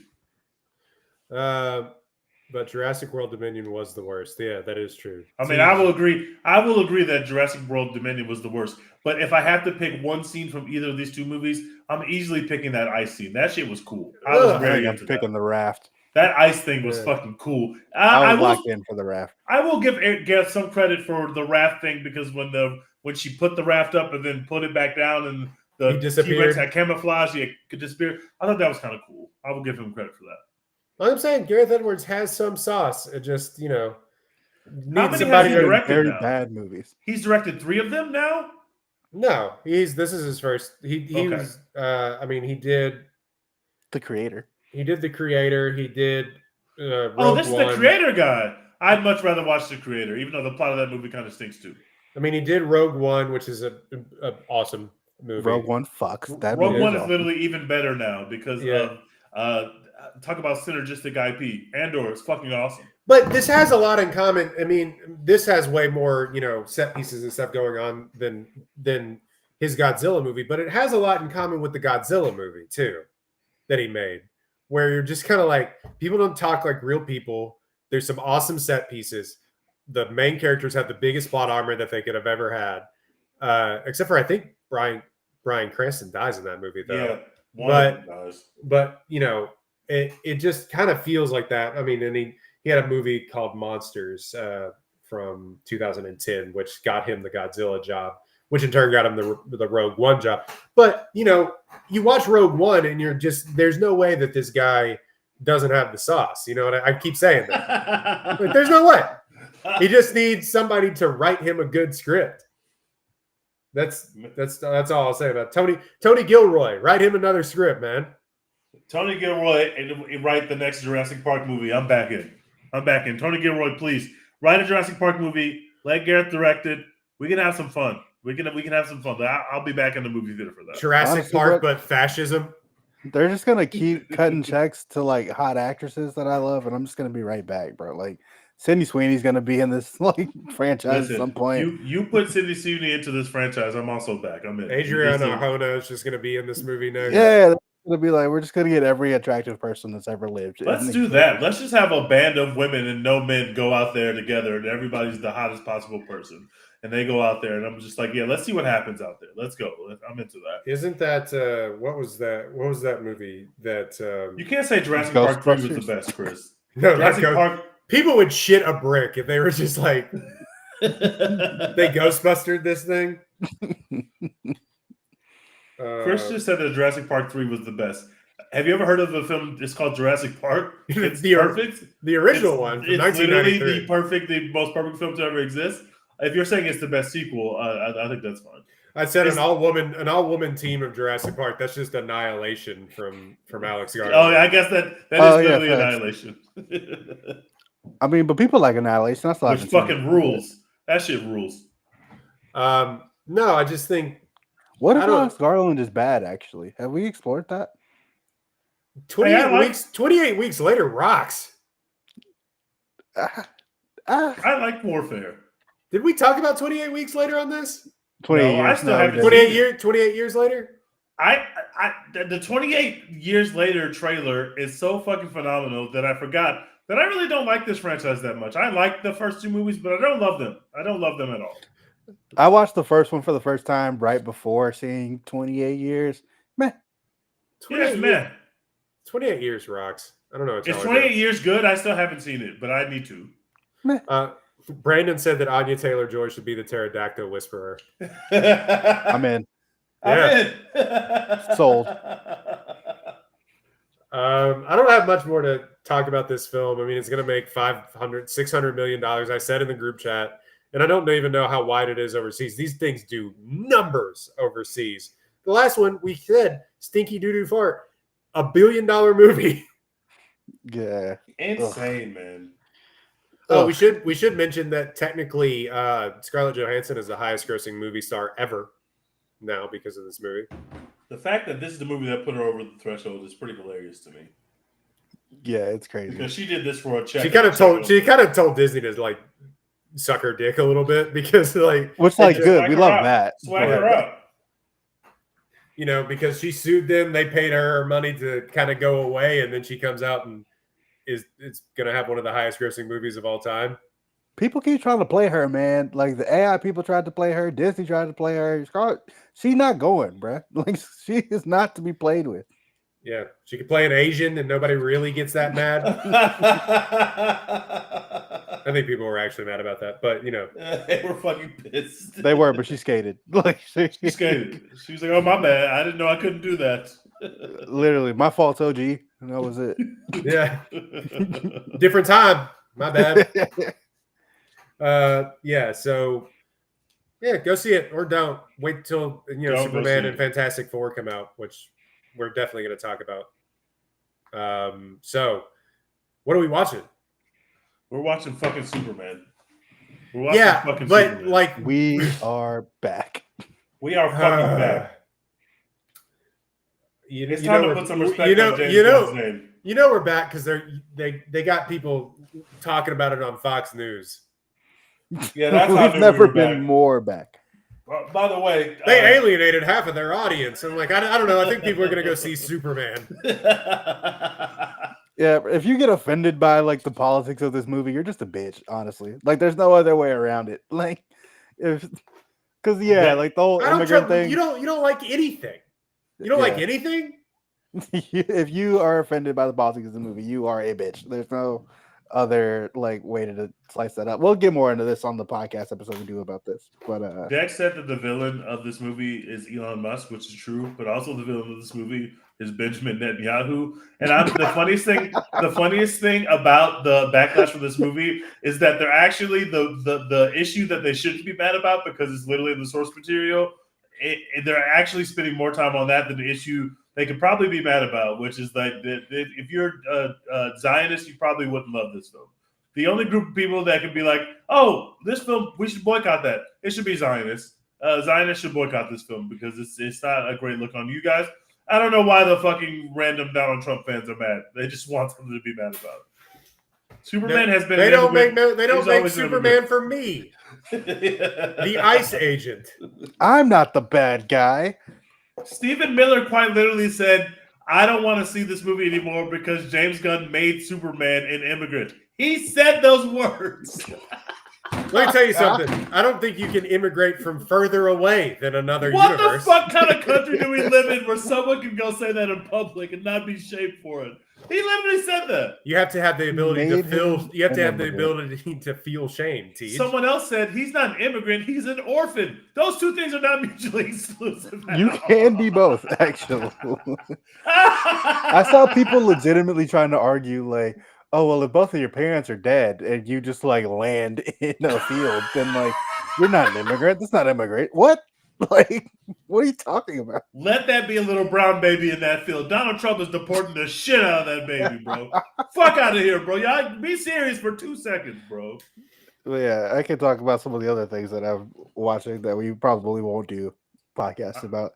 But Jurassic World Dominion was the worst. Yeah, that is true. I mean, I will agree. I will agree that Jurassic World Dominion was the worst. But if I have to pick one scene from either of these two movies, I'm easily picking that ice scene. That shit was cool. I was very into picking the raft. That ice thing was fucking cool. I was locked in for the raft. I will give Gareth some credit for the raft thing because when she put the raft up and then put it back down and the T-Rex had camouflage, he could disappear. I thought that was kind of cool. I will give him credit for that. I'm saying Gareth Edwards has some sauce. It just, needs somebody to direct. Very bad movies. He's directed 3 of them now? No, this is his first. He was. He did The Creator. He did The Creator. He did. Rogue this is One. The Creator guy. I'd much rather watch The Creator, even though the plot of that movie kind of stinks too. I mean, he did Rogue One, which is an awesome movie. Rogue One fucks. Rogue One is literally even better now because of. Talk about synergistic IP. Andor is fucking awesome. But this has a lot in common. I mean, this has way more, set pieces and stuff going on than his Godzilla movie. But it has a lot in common with the Godzilla movie too, that he made, where you're just kind of like, people don't talk like real people. There's some awesome set pieces. The main characters have the biggest plot armor that they could have ever had, except for I think Bryan Cranston dies in that movie though. Yeah, one of them does. But it just kind of feels like that. I mean, and he had a movie called Monsters from 2010, which got him the Godzilla job, which in turn got him the Rogue One job. But you watch Rogue One and you're just, there's no way that this guy doesn't have the sauce. You know what I keep saying that. Like, there's no way. He just needs somebody to write him a good script. That's all I'll say about it. Tony Gilroy. Write him another script, man. Tony Gilroy and write the next Jurassic Park movie. I'm back in. Tony Gilroy, please write a Jurassic Park movie. Let Gareth direct it. We can have some fun. We can have some fun. I'll be back in the movie theater for that. Jurassic Honestly, Park, bro, but fascism. they're just gonna keep cutting checks to like hot actresses that I love, and I'm just gonna be right back, bro. Like Sydney Sweeney's gonna be in this like franchise at some point. You put Sydney Sweeney into this franchise. I'm also back. I'm in. Adriana Arjona is just gonna be in this movie next. Yeah, it's gonna be like we're just gonna get every attractive person that's ever lived. Let's do that. Let's just have a band of women and no men go out there together, and everybody's the hottest possible person, and they go out there, and I'm just like, yeah, let's see what happens out there. Let's go. I'm into that. Isn't that what was that movie that you can't say Jurassic Park 3 was the best, Chris? No, Jurassic Park. People would shit a brick if they were just like they Ghostbustered this thing. Chris just said that Jurassic Park 3 was the best. Have you ever heard of a film? It's called Jurassic Park. It's perfect. The original one from it's literally 1993. the most perfect film to ever exist. If you're saying it's the best sequel, I think that's fine. I said an all woman team of Jurassic Park. That's just Annihilation from Alex Garland. Oh, yeah, I guess that is literally Annihilation. I mean, but people like Annihilation. That's which fucking rules. That shit rules. No, I just think. What if Alex Garland is bad? Actually, have we explored that? 28 weeks later rocks. I like Warfare. Did we talk about 28 weeks later on this? 28 years. I still haven't. 28 years later. The 28 years later trailer is so fucking phenomenal that I forgot that I really don't like this franchise that much. I like the first two movies, but I don't love them. I don't love them at all. I watched the first one for the first time right before seeing 28 years. Meh. 28 years rocks. I don't know. Is 28 years good? I still haven't seen it, but I need to. Meh. Brandon said that Anya Taylor-Joy should be the pterodactyl whisperer. I'm in. I'm in. Sold. I don't have much more to talk about this film. I mean, it's going to make $600 million. I said in the group chat, and I don't even know how wide it is overseas. These things do numbers overseas. The last one we said, Stinky Doo-Doo Fart, $1 billion movie. Yeah. Insane, man. Oh, we should mention that technically Scarlett Johansson is the highest grossing movie star ever now because of this movie. The fact that this is the movie that put her over the threshold is pretty hilarious to me. Yeah, it's crazy. Because she did this for a check. She kind of told Disney to like suck her dick a little bit because like which like good. We love that. Swag her up. You know, because she sued them, they paid her money to kind of go away, and then she comes out and it's gonna have one of the highest grossing movies of all time. People keep trying to play her, man. Like the AI people tried to play her, Disney tried to play her. She's not going, bruh. Like she is not to be played with. Yeah, she could play an Asian, and nobody really gets that mad. I think people were actually mad about that, but you know, they were fucking pissed. They were, but she skated. Like she skated. She was like, "Oh my bad, I didn't know I couldn't do that." Literally, my fault, OG, and that was it. Yeah, different time. My bad. Yeah. So, yeah, go see it or don't. Wait till Superman and Fantastic Four come out, which we're definitely going to talk about. So, what are we watching? We're watching fucking Superman. We're watching fucking Superman. Like we are back. We are fucking back. It's time to put some respect on James Gunn's name. You know we're back because they got people talking about it on Fox News. Yeah, that's We've never been more back. By the way, They alienated half of their audience. I'm like, I don't know. I think people are going to go see Superman. Yeah, if you get offended by like the politics of this movie, you're just a bitch, honestly. Like, there's no other way around it. Like, because like the whole immigrant thing. You don't like anything. You don't like anything. If you are offended by the politics of the movie, you are a bitch. There's no other like way to slice that up. We'll get more into this on the podcast episode we do about this. But Dex said that the villain of this movie is Elon Musk, which is true, but also the villain of this movie is Benjamin Netanyahu. And the funniest thing about the backlash for this movie is that they're actually the issue that they shouldn't be mad about because it's literally in the source material. They're actually spending more time on that than the issue they could probably be mad about, which is like if you're a Zionist, you probably wouldn't love this film. The only group of people that could be like, oh, this film, we should boycott that. It should be Zionists. Zionists should boycott this film because it's not a great look on you guys. I don't know why the fucking random Donald Trump fans are mad. They just want something to be mad about. Superman has been. They don't make Superman for me. The ICE agent. I'm not the bad guy. Stephen Miller quite literally said, I don't want to see this movie anymore because James Gunn made Superman an immigrant. He said those words. Let me tell you something. I don't think you can immigrate from further away than another universe. What the fuck kind of country do we live in where someone can go say that in public and not be shamed for it? He literally said that. You have to have the ability to feel. You have to have the ability to feel shame. Teach. Someone else said he's not an immigrant; he's an orphan. Those two things are not mutually exclusive. You can be both, actually. I saw people legitimately trying to argue, like, "Oh, well, if both of your parents are dead and you just like land in a field, then like you're not an immigrant. That's not immigrant. What? Like, what are you talking about? Let that be a little brown baby in that field. Donald Trump is deporting the shit out of that baby, bro. Fuck out of here, bro. Y'all be serious for 2 seconds, bro. Well, yeah, I can talk about some of the other things that I'm watching that we probably won't do podcasts about.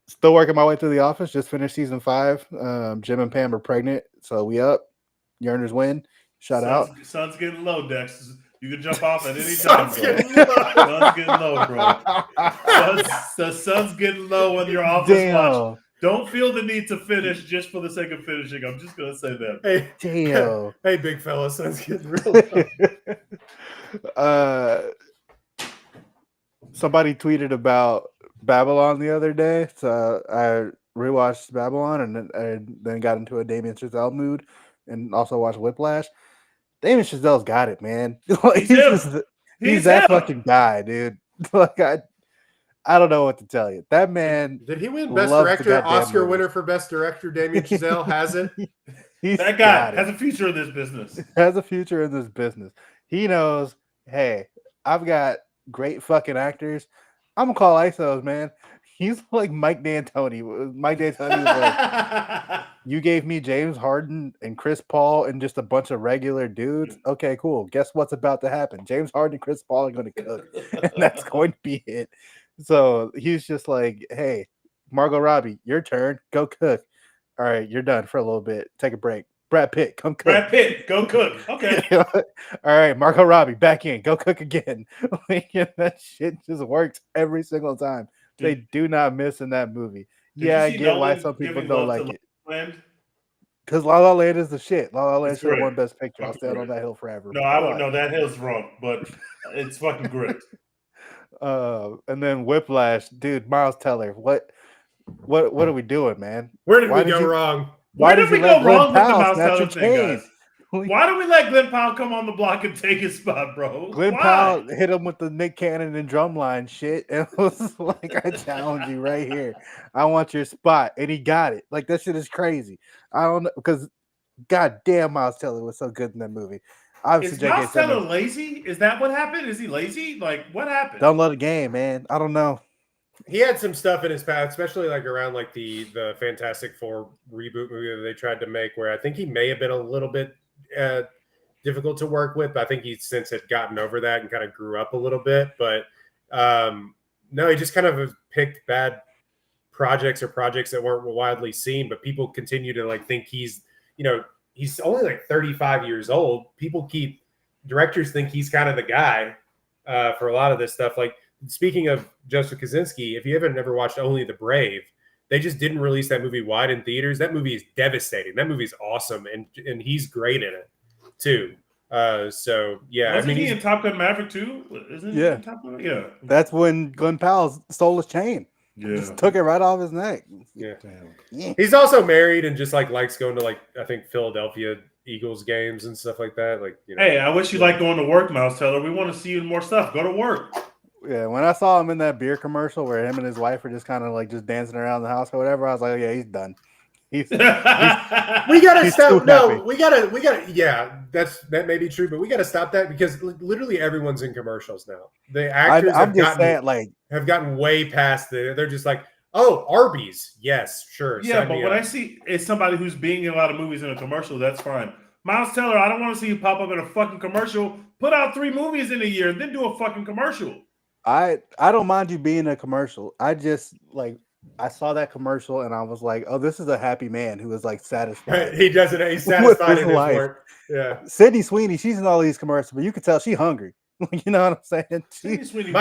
Still working my way through The Office. Just finished season 5. Jim and Pam are pregnant, so we up. Yearners win. Shout out. Sun's getting low, Dex. You can jump off at any time, bro. Sun's getting low, bro. The sun's getting low on your office watch. Don't feel the need to finish just for the sake of finishing. I'm just gonna say that. Hey, damn. Hey, big fella, sun's getting real low. Somebody tweeted about Babylon the other day, so I rewatched Babylon and then got into a Damien Chazelle mood, and also watched Whiplash. Damien Chazelle's got it, man. Like, he's that fucking guy, dude. Like, I don't know what to tell you. That man. Did he win Best Director? Oscar winner for Best Director, Damien Chazelle has it. That guy has a future in this business. Has a future in this business. He knows, hey, I've got great fucking actors. I'm gonna call ISOs, man. He's like Mike D'Antoni. Mike D'Antoni was like, you gave me James Harden and Chris Paul and just a bunch of regular dudes. Okay, cool. Guess what's about to happen? James Harden and Chris Paul are going to cook, and that's going to be it. So he's just like, hey, Margot Robbie, your turn. Go cook. All right, you're done for a little bit. Take a break. Brad Pitt, come cook. Brad Pitt, go cook. Okay. All right, Margot Robbie, back in. Go cook again. That shit just works every single time. They do not miss in that movie. Yeah, I get why some people don't like it. Because La La Land is the shit. La La Land should have won Best Picture. I'll stand on that hill forever. No, I would know that hill's wrong, but it's fucking great. And then Whiplash, dude, Miles Teller. What are we doing, man? Where did we go wrong? Why did we go wrong with the Miles Teller thing, guys? Why do we let Glenn Powell come on the block and take his spot, bro? Glenn Powell hit him with the Nick Cannon and drumline shit, and it was like, I challenge you right here. I want your spot, and he got it. Like, that shit is crazy. I don't know, because goddamn, Miles Teller was so good in that movie. Obviously, is Miles Teller lazy? Is that what happened? Is he lazy? Like, what happened? Don't love the game, man. I don't know. He had some stuff in his past, especially like around like the Fantastic Four reboot movie that they tried to make, where I think he may have been a little bit difficult to work with, but I think he since had gotten over that and kind of grew up a little bit. But no, he just kind of picked bad projects or projects that weren't widely seen, but people continue to like think he's only like 35 years old. Directors think he's kind of the guy for a lot of this stuff. Like speaking of Joseph Kosinski, if you haven't ever watched Only the Brave, they just didn't release that movie wide in theaters. That movie is devastating. That movie is awesome, and he's great in it too. So yeah, Wasn't I mean, he he's in Top Gun Maverick too? Isn't he Yeah. in Top Gun? Yeah. That's when Glenn Powell stole his chain. Yeah. Just took it right off his neck. yeah. Damn. Yeah. He's also married and just like likes going to like I think Philadelphia Eagles games and stuff like that. Like, you know, Hey, I wish you liked going to work, Miles Teller. We want to see you in more stuff. Go to work. Yeah, when I saw him in that beer commercial where him and his wife were just kind of like just dancing around the house or whatever, I was like, oh, yeah, he's done. He's we gotta he's stop. too No, happy. we gotta. Yeah, that may be true, but we gotta stop that because literally everyone's in commercials now. The actors I'm just saying, like, have gotten way past they're just like, oh, Arby's, yes, sure. Yeah, but when I see it's somebody who's being in a lot of movies in a commercial, that's fine. Miles Teller, I don't want to see you pop up in a fucking commercial. Put out 3 movies in a year and then do a fucking commercial. I don't mind you being in a commercial. I just like I saw that commercial and I was like, oh, this is a happy man who is like satisfied. He's satisfied in his life. work. Yeah. Sydney Sweeney, she's in all these commercials, but you can tell she's hungry. You know what I'm saying? Sydney Sweeney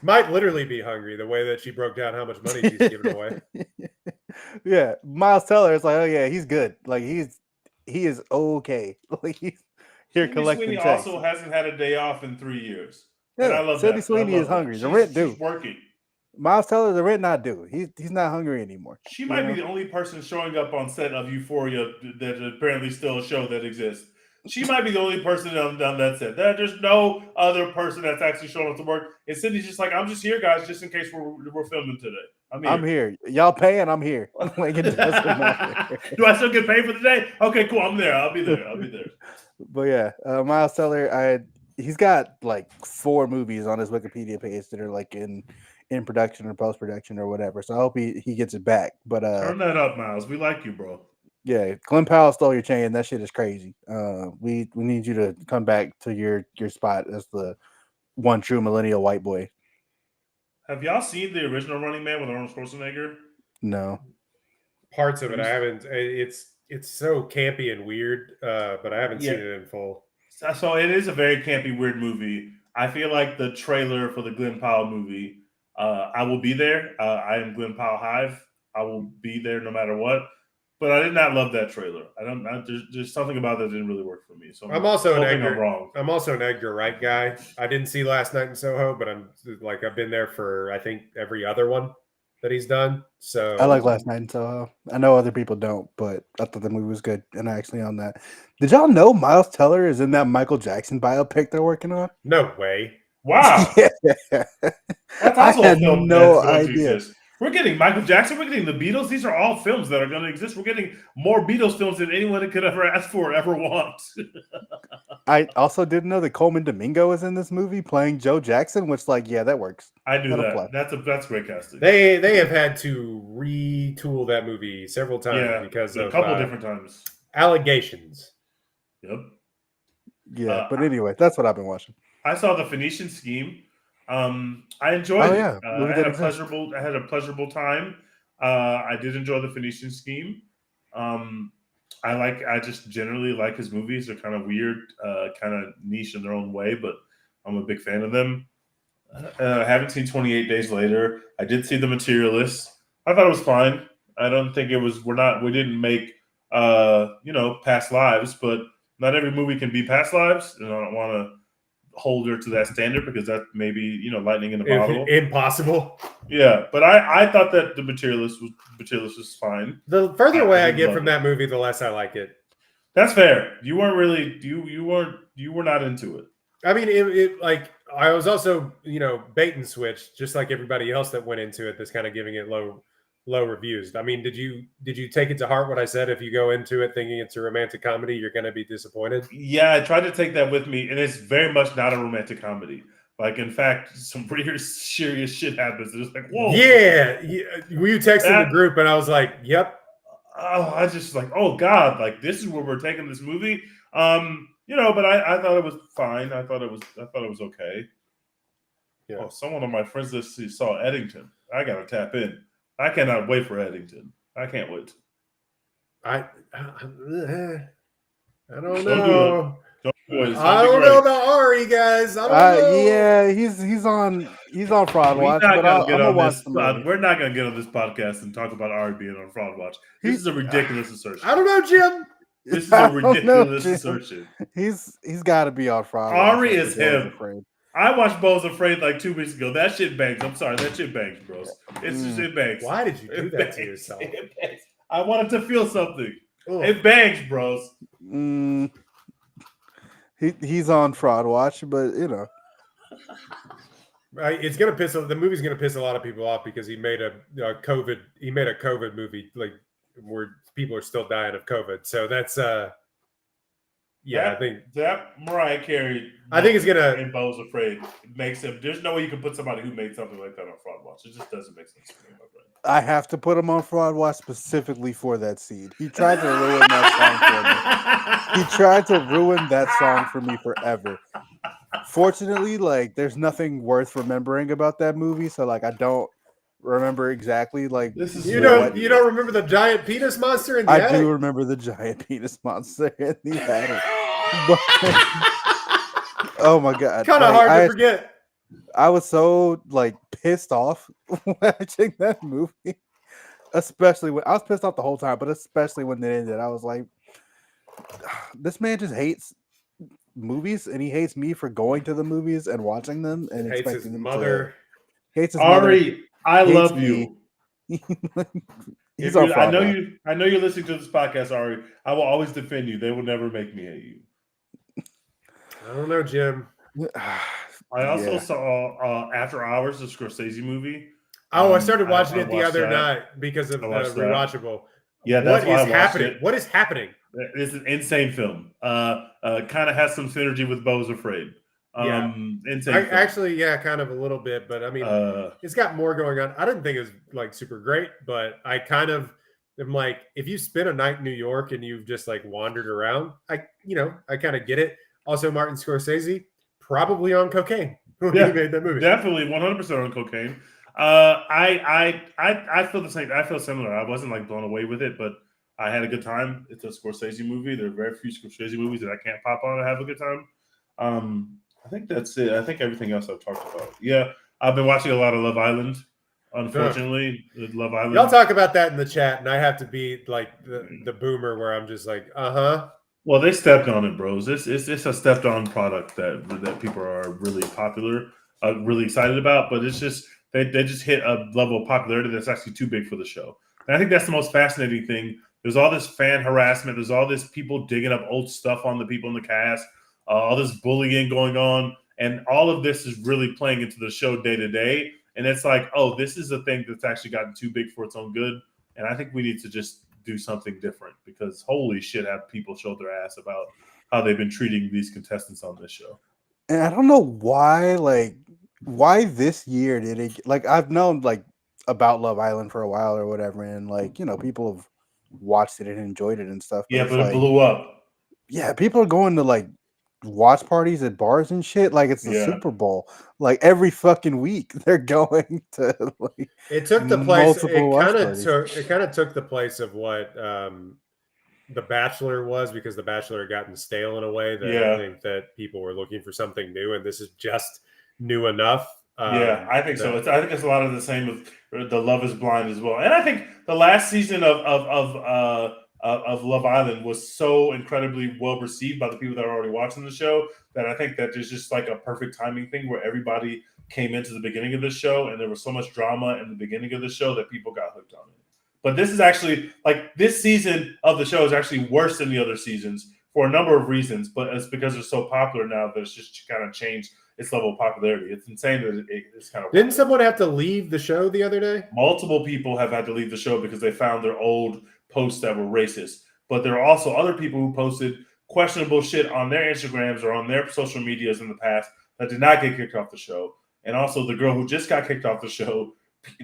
might literally be hungry the way that she broke down how much money she's giving away. Yeah, Miles Teller is like, oh yeah, he's good. Like he is okay. Like he's here collecting Sweeney checks. also hasn't had a day off in 3 years. Yeah, and I love Sydney that. Sweeney is hungry. The rent due. She's working. Miles Teller, the rent not due. He's not hungry anymore. She might be the only person showing up on set of Euphoria that apparently still a show that exists. She might be the only person on that set. There's no other person that's actually showing up to work. And Sydney's just like, I'm just here, guys, just in case we're filming today. I'm here. Y'all paying? I'm here. Like, it doesn't matter. Do I still get paid for the day? Okay, cool. I'm there. I'll be there. But yeah, Miles Teller, he's got like 4 movies on his Wikipedia page that are like in production or post production or whatever. So I hope he gets it back. But turn that up, Miles. We like you, bro. Yeah, Glenn Powell stole your chain. That shit is crazy. We need you to come back to your spot as the one true millennial white boy. Have y'all seen the original Running Man with Arnold Schwarzenegger? No. Parts of it I haven't. It's so campy and weird, but I haven't seen it in full. So it is a very campy, weird movie. I feel like the trailer for the Glenn Powell movie, I will be there. I am Glenn Powell Hive. I will be there no matter what. But I did not love that trailer. There's something about that didn't really work for me. So I'm also I'm also an Edgar Wright guy. I didn't see Last Night in Soho, but I've been there for I think every other one that he's done. So I like Last Night in Soho. I know other people don't, but I thought the movie was good, and I actually on that. Did y'all know Miles Teller is in that Michael Jackson biopic they're working on? No way! Wow, that's also I had no idea. We're getting Michael Jackson. We're getting the Beatles. These are all films that are going to exist. We're getting more Beatles films than anyone could ever ask for or ever want. I also didn't know that Coleman Domingo is in this movie playing Joe Jackson, which, like, yeah, that works. I do that. That's great casting. They have had to retool that movie several times because of a couple different times. Allegations. Yep. Yeah, but anyway, that's what I've been watching. I saw the Phoenician Scheme. I enjoyed it. Yeah. I had a pleasurable time. I did enjoy the Phoenician Scheme. I just generally like his movies. They're kind of weird, kind of niche in their own way, but I'm a big fan of them. I haven't seen 28 Days Later. I did see The Materialist. I thought it was fine. I don't think it was. We didn't make past lives, but not every movie can be past lives, and I don't want to hold her to that standard because that may be lightning in a bottle. Impossible. Yeah, but I thought that the Materialist was fine. The further away I get from that movie, the less I like it. That's fair. You weren't really you were not into it. I mean, it like I was also bait and switch, just like everybody else that went into it. That's kind of giving it low reviews. I mean, did you take it to heart what I said? If you go into it thinking it's a romantic comedy, you're going to be disappointed. Yeah, I tried to take that with me, and it's very much not a romantic comedy. Like, in fact, some pretty serious shit happens. It's like, whoa. Yeah. You texted the group, and I was like, yep. I was just like, oh God, like this is where we're taking this movie. But I thought it was fine. I thought it was okay. Yeah. Oh, someone on my friends list saw Eddington. I gotta tap in. I cannot wait for Eddington. I can't wait. I don't know. What is I something don't right? know about Ari, guys. I don't know. Yeah, he's on Fraud We're Watch, not but gonna I'm get gonna on watch this. the movie. We're not gonna get on this podcast and talk about Ari being on Fraud Watch. This He, is a ridiculous assertion. I don't know, Jim. This is a I don't know, ridiculous Jim. assertion. He's got to be on Fraud Watch Ari after is Bo's him. Afraid. I watched Bo's Afraid like 2 weeks ago. That shit bangs. I'm sorry, that shit bangs, bros. It's just it bangs. Why did you do It that to bangs. yourself? It bangs. I wanted to feel something. Ugh. It bangs, bros. He's on Fraud Watch, but you know. It's gonna piss. The movie's gonna piss a lot of people off because he made a COVID. He made a COVID movie like where people are still dying of COVID. So that's yeah. I think that Mariah Carey. I think it's gonna. And Bo's Afraid makes him. There's no way you can put somebody who made something like that on Fraud Watch. It just doesn't make sense to me, my friend. I have to put him on Fraud Watch specifically for that scene. He tried to ruin that song for me. He tried to ruin that song for me forever. Fortunately, like there's nothing worth remembering about that movie, so like I don't remember exactly like This is You don't remember the giant penis monster in the attic? I do remember the giant penis monster in the attic. But, oh my god. Kind of hard to forget. I was so like pissed off watching that movie. Especially when I was pissed off the whole time, but especially when it ended. I was like, this man just hates movies and he hates me for going to the movies and watching them and Hates expecting his him mother. hates his Ari, I hates love me. you. He's on I know Watch. you. I know you're listening to this podcast, Ari. I will always defend you. They will never make me hate you. I don't know, Jim. I also saw After Hours, the Scorsese movie. Oh, I started watching it the watched other that. night because of Rewatchable. Yeah, that's what why is I watched happening? it. What is happening? It's an insane film. Kind of has some synergy with Bo's Afraid. Insane film. Actually, yeah, kind of a little bit, but I mean, it's got more going on. I didn't think it was like super great, but I kind of am like, if you spend a night in New York and you've just like wandered around, I kind of get it. Also, Martin Scorsese probably on cocaine when he made that movie. Definitely 100% on cocaine. I feel the same. I feel similar. I wasn't like blown away with it, but I had a good time. It's a Scorsese movie. There are very few Scorsese movies that I can't pop on and have a good time. I think that's it. I think everything else I've talked about. Yeah, I've been watching a lot of Love Island. Unfortunately, Love Island. Y'all talk about that in the chat, and I have to be like the boomer where I'm just like, Well, they stepped on it, bros. It's a stepped on product that people are really popular, really excited about. But it's just they just hit a level of popularity that's actually too big for the show. And I think that's the most fascinating thing. There's all this fan harassment. There's all this people digging up old stuff on the people in the cast. All this bullying going on, and all of this is really playing into the show day to day. And it's like, oh, this is a thing that's actually gotten too big for its own good. And I think we need to just do something different because holy shit, have people showed their ass about how they've been treating these contestants on this show. And I don't know why this year did it like I've known like about Love Island for a while or whatever, and like people have watched it and enjoyed it and stuff. But it blew up. Yeah, people are going to like watch parties at bars and shit like it's the Super Bowl. Like every fucking week they're going to like it took the place it kind of took the place of what The Bachelor was, because The Bachelor had gotten stale in a way that I think that people were looking for something new, and this is just new enough. I think so. I think it's a lot of the same with the Love Is Blind as well. And I think the last season of Love Island was so incredibly well received by the people that are already watching the show that I think that there's just like a perfect timing thing where everybody came into the beginning of the show and there was so much drama in the beginning of the show that people got hooked on it. But this is actually like this season of the show is actually worse than the other seasons for a number of reasons, but it's because it's so popular now that it's just kind of changed its level of popularity. It's insane that it's kind of. Didn't someone have to leave the show the other day? Multiple people have had to leave the show because they found their old posts that were racist. But there are also other people who posted questionable shit on their Instagrams or on their social medias in the past that did not get kicked off the show. And also the girl who just got kicked off the show,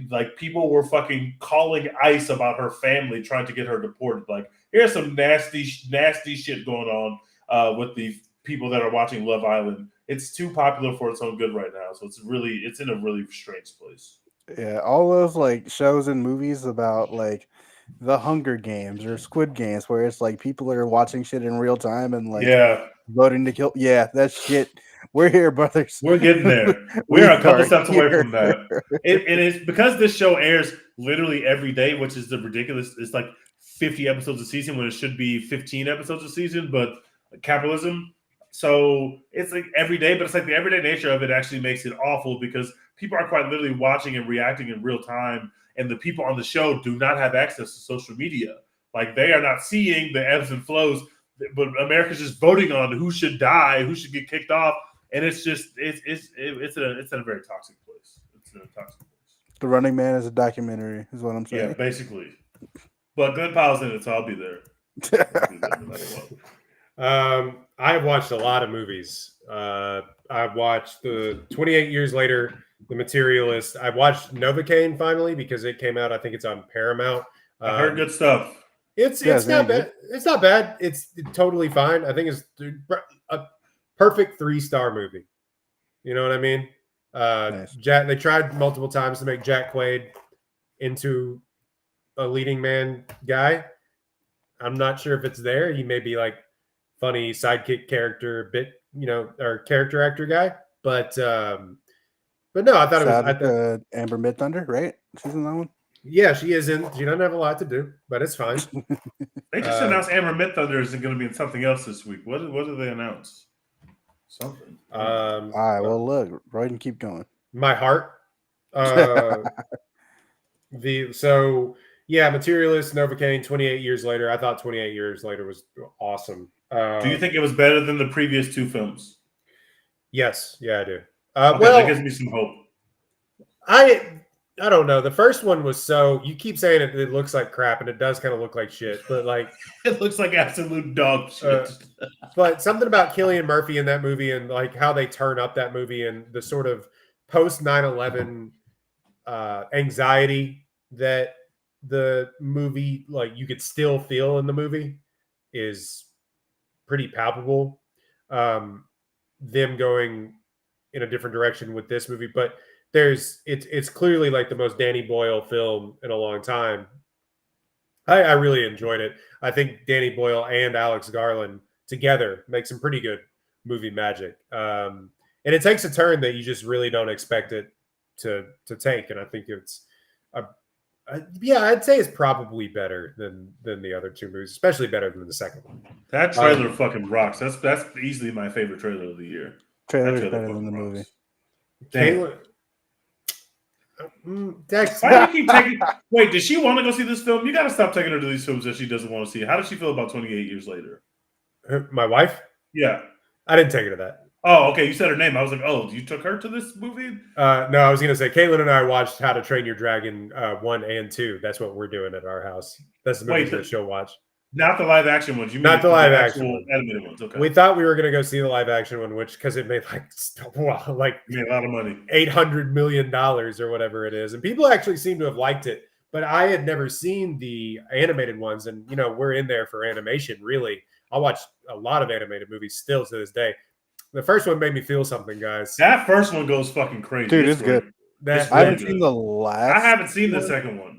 like people were fucking calling ICE about her family, trying to get her deported. Like, here's some nasty shit going on with the people that are watching Love Island. It's too popular for its own good right now. So it's in a really strange place. Yeah, all those like shows and movies about like the Hunger Games or Squid Games, where it's like people are watching shit in real time and like Yeah, voting to kill. Yeah, that shit. We're here, brothers. we're getting there. We We're a couple are steps away here. from that. It is because this show airs literally every day, which is the ridiculous. It's like 50 episodes a season when it should be 15 episodes a season, but capitalism. So it's like every day, but it's like the everyday nature of it actually makes it awful because people are quite literally watching and reacting in real time, and the people on the show do not have access to social media. Like they are not seeing the ebbs and flows, but America's just voting on who should die, who should get kicked off, and it's just it's in a very toxic place. It's in a toxic place. The Running Man is a documentary, is what I'm Yeah, saying. basically. But Glenn Powell's in it, so I'll be there. I'll be there no matter what. I've watched a lot of movies. I've watched the 28 Years Later, The Materialist. I watched Novocaine finally because it came out. I think it's on Paramount. I heard good stuff. It's Yeah, it's not very bad. It's not bad. It's totally fine. I think it's a perfect 3-star movie. You know what I mean? Nice. Jack. They tried multiple times to make Jack Quaid into a leading man guy. I'm not sure if it's there. He may be like funny sidekick character bit, or character actor guy. But no, I thought it was. Amber Midthunder, right? She's in that one. Yeah, she is in. She doesn't have a lot to do, but it's fine. They just announced Amber Midthunder is going to be in something else this week. What did they announce? Something. All right. Well, look, go ahead and keep going. My heart. Materialist, Novocaine, 28 Years Later. I thought 28 Years Later was awesome. Do you think it was better than the previous 2 films? Yes. Yeah, I do. Okay, that gives me some hope. I don't know. The first one was you keep saying it looks like crap, and it does kind of look like shit, but like it looks like absolute dog shit. But something about Cillian Murphy in that movie and like how they turn up that movie and the sort of post 9/11 anxiety that the movie, like you could still feel in the movie, is pretty palpable. Them going in a different direction with this movie, but it's clearly like the most Danny Boyle film in a long time. I really enjoyed it. I think Danny Boyle and Alex Garland together make some pretty good movie magic. And it takes a turn that you just really don't expect it to take. And I think it's I'd say it's probably better than the other 2 movies, especially better than the second one. That trailer fucking rocks. That's easily my favorite trailer of the year. Trailer's better than the movie. Kayla, Dex, why do you keep taking? Wait, does she want to go see this film? You got to stop taking her to these films that she doesn't want to see. How does she feel about 28 Years Later? My wife? Yeah, I didn't take her to that. Oh, okay. You said her name. I was like, oh, you took her to this movie? No, I was gonna say Caitlin and I watched How to Train Your Dragon 1 and 2. That's what we're doing at our house. That's the movie that she'll watch. Not the live action ones. You mean not the live action one. Animated ones? Okay. We thought we were gonna go see the live action one, because it made made a lot of money, $800 million or whatever it is, and people actually seem to have liked it. But I had never seen the animated ones, and we're in there for animation. Really, I watch a lot of animated movies still to this day. The first one made me feel something, guys. That first one goes fucking crazy. Dude, it's good. I haven't seen the last. I haven't seen the second one.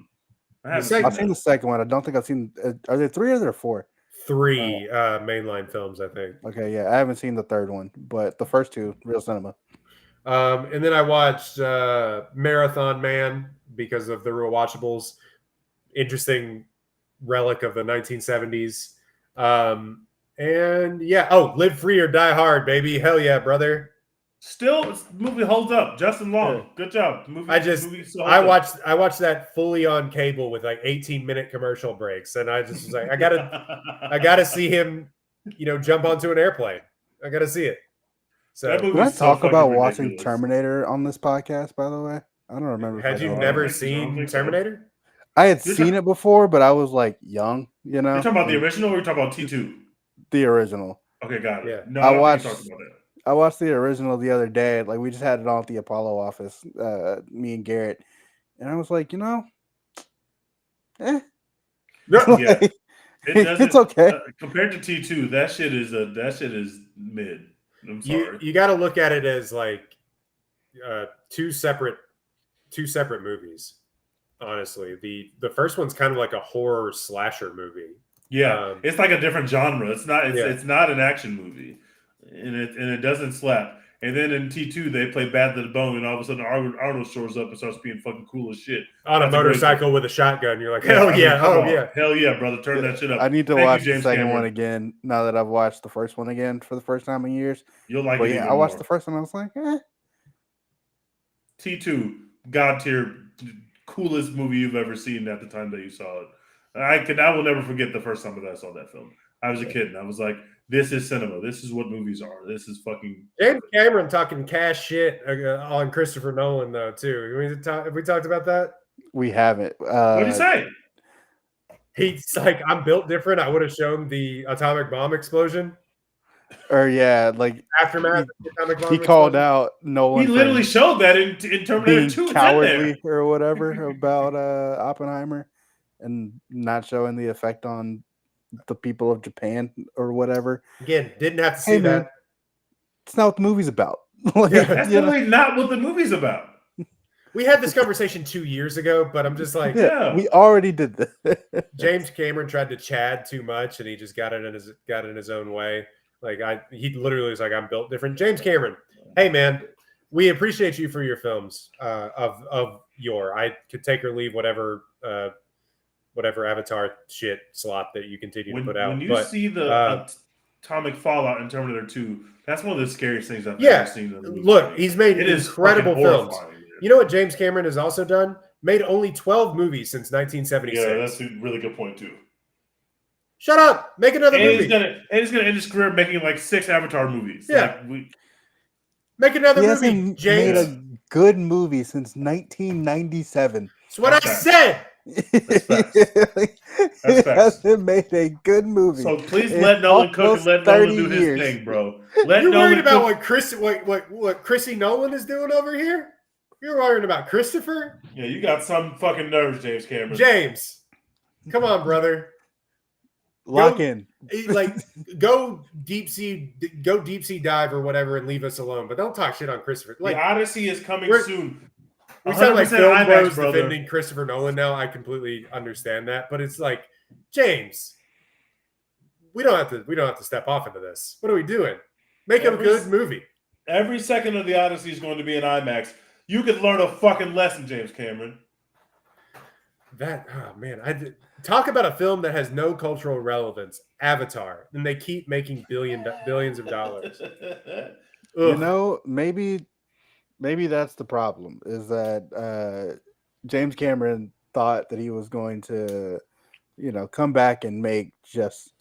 I've seen the second one. I don't think I've seen. Are there 3 or are there 4? 3 mainline films, I think. Okay, yeah, I haven't seen the third one, but the first 2, real cinema. And then I watched Marathon Man because of the rewatchables. Interesting relic of the 1970s. And yeah, Live Free or Die Hard, baby. Hell yeah, brother. Still, the movie holds up. Justin Long, yeah. Good job. The movie, I watched that fully on cable with like 18-minute commercial breaks, and I just was like, I gotta see him, jump onto an airplane. I gotta see it. So did I talk about watching Terminator on this podcast? By the way, I don't remember. Had you never seen Terminator? I had seen it before, but I was like young. You're talking about the original, or you're talking about T2? The original. Okay, got it. Yeah. No, I watched. Talked about that. I watched the original the other day. Like, we just had it on at the Apollo office, me and Garrett, and I was like, Yeah, it's okay. Compared to T2, that shit is mid. I'm sorry. You got to look at it as like two separate movies. honestly. The first one's kind of like a horror slasher movie. Yeah, it's like a different genre. It's not. Yeah. It's not an action movie, and it doesn't slap. And then in T2 they play Bad to the Bone, and all of a sudden Arnold shows up and starts being fucking cool as shit On a That's a great motorcycle with a shotgun. You're like, hell yeah, come oh on. yeah. Hell yeah, brother, turn that shit up. I need to Thank you, watch the James second Cameron. one again now that I've watched the first one again for the first time in years. You'll like But it yeah, even I watched more. the first one. I was like, T2, god tier, coolest movie you've ever seen at the time that you saw it. I will never forget the first time that I saw that film. I was a kid and I was like, this is cinema. This is what movies are. This is fucking James Cameron talking cash shit on Christopher Nolan though too. Have we talked about that? we haven't. What did he say? He's like, I'm built different. I would have shown the atomic bomb explosion. Or yeah, like Aftermath of the atomic bomb he called explosion. out Nolan. He literally showed that in Terminator being 2. It's cowardly in there. or whatever about Oppenheimer and not showing the effect on the people of Japan or whatever. Again, didn't have to see Hey, man, that. it's not what the movie's about. Like, Yeah, That's you know? literally not what the movie's about. We had this conversation 2 years ago, but I'm just like, Yeah. We already did this. James Cameron tried to Chad too much, and he just got it in his own way. Like he literally was like, I'm built different. James Cameron, hey man, we appreciate you for your films. I could take or leave whatever Avatar shit slot that you continue to put out. When you see the atomic fallout in Terminator 2, that's one of the scariest things I've ever seen in a movie. Look, he's made It is incredible fucking films. horrifying. You know what James Cameron has also done? Made only 12 movies since 1976. Yeah, that's a really good point too. Shut up! Make another movie. He's gonna end his career making like 6 Avatar movies. Yeah. Like, Make another He movie, hasn't James. made a good movie since 1997. That's what I said. That's facts. He hasn't made a good movie. So please in let Nolan cook and let Nolan 30 do his years. thing, bro. Let You're Nolan worried about cook. what Chrissy Nolan is doing over here? You're worried about Christopher? Yeah, you got some fucking nerves, James Cameron. James, come on, brother. Lock in. Like, go deep sea dive or whatever and leave us alone. But don't talk shit on Christopher. Like, the Odyssey is coming soon. we sound like 100% film IMAX, bros brother. defending Christopher Nolan now. I completely understand that, but it's like, James, we don't have to step off into this. What are we doing? Make a good movie. Every second of the Odyssey is going to be an IMAX. You could learn a fucking lesson, James Cameron. Talk about a film that has no cultural relevance. Avatar, and they keep making billions of dollars. You know, maybe that's the problem. Is that James Cameron thought that he was going to, come back and make just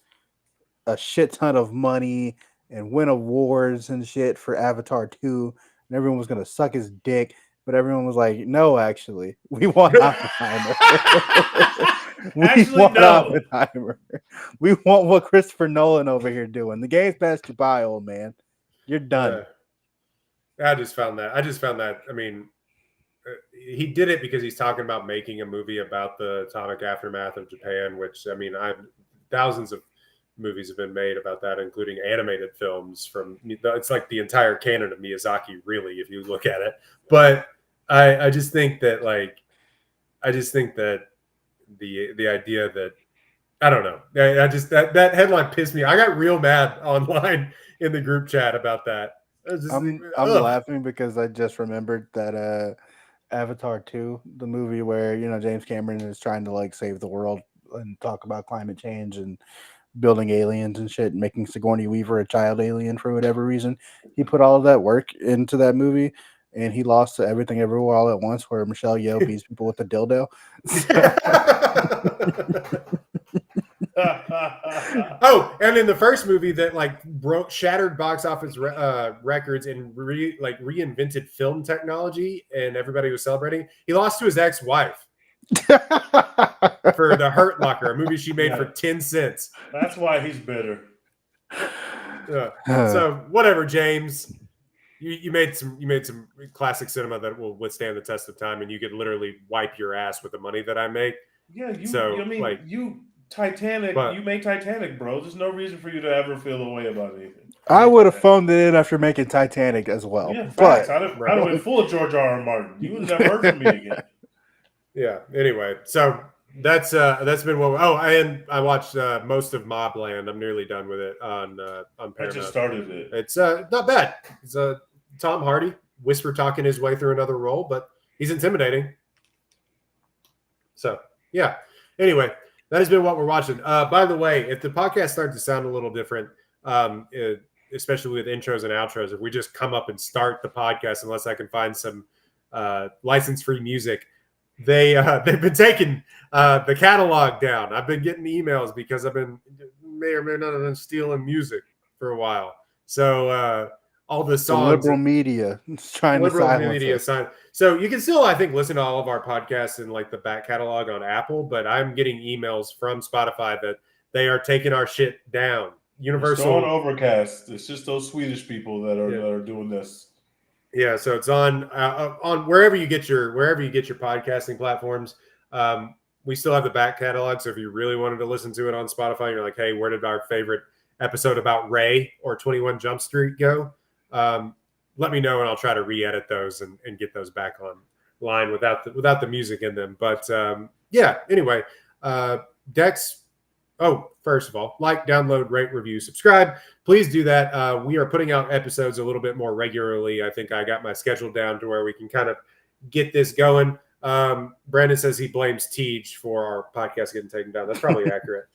a shit ton of money and win awards and shit for Avatar 2, and everyone was going to suck his dick. But everyone was like, no, actually, we want Oppenheimer. Oppenheimer. We want what Christopher Nolan over here doing. The game's passed you by, old man. You're done. I just found that. I mean, he did it because he's talking about making a movie about the atomic aftermath of Japan, which, I mean, thousands of movies have been made about that, including animated films it's like the entire canon of Miyazaki, really, if you look at it. But I just think that the idea that, I don't know, that headline pissed me. I got real mad online in the group chat about that. I'm laughing because I just remembered that Avatar 2, the movie where James Cameron is trying to like save the world and talk about climate change and building aliens and shit, and making Sigourney Weaver a child alien for whatever reason. He put all of that work into that movie, and he lost to Everything Everywhere All at Once, where Michelle Yeoh beats people with a dildo. Oh, and in the first movie that like shattered box office records and reinvented film technology, and everybody was celebrating, he lost to his ex-wife for The Hurt Locker, a movie she made for 10 cents. That's why he's bitter. So whatever, James. You made some classic cinema that will withstand the test of time, and you could literally wipe your ass with the money that I make. Yeah, you made Titanic, bro. There's no reason for you to ever feel a way about anything. I would have phoned it in after making Titanic as well. Yeah, but I'd have been full of George R. R. Martin. You would have never heard from me again. Yeah. Anyway, so that's been what. And I watched most of Mobland. I'm nearly done with it on I Paramount. just started it. It's not bad. It's Tom Hardy whisper talking his way through another role, but he's intimidating. So yeah. Anyway, that has been what we're watching. By the way, if the podcast starts to sound a little different, especially with intros and outros, if we just come up and start the podcast, unless I can find some license-free music, they've been taking the catalog down. I've been getting emails because I've been may or may not have been stealing music for a while. So all the The songs, liberal media is trying to liberal silence media us. sign. So you can still, I think, listen to all of our podcasts in like the back catalog on Apple, but I'm getting emails from Spotify that they are taking our shit down. It's Universal on Overcast. It's just those Swedish people that are doing this. Yeah, so it's on wherever you get your podcasting platforms. We still have the back catalog, so if you really wanted to listen to it on Spotify, you're like, hey, where did our favorite episode about Ray or 21 Jump Street go? Let me know, and I'll try to re-edit those and get those back online without the music in them. But yeah, anyway, Dex. Oh, first of all, like, download, rate, review, subscribe. Please do that. We are putting out episodes a little bit more regularly. I think I got my schedule down to where we can kind of get this going. Brandon says he blames Tej for our podcast getting taken down. That's probably accurate.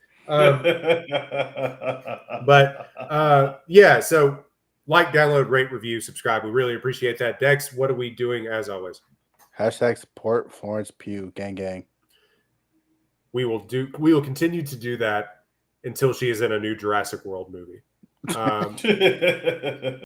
Yeah, so like, download, rate, review, subscribe. We really appreciate that. Dex, what are we doing as always? Hashtag support Florence Pugh, gang gang. We will continue to do that until she is in a new Jurassic World movie.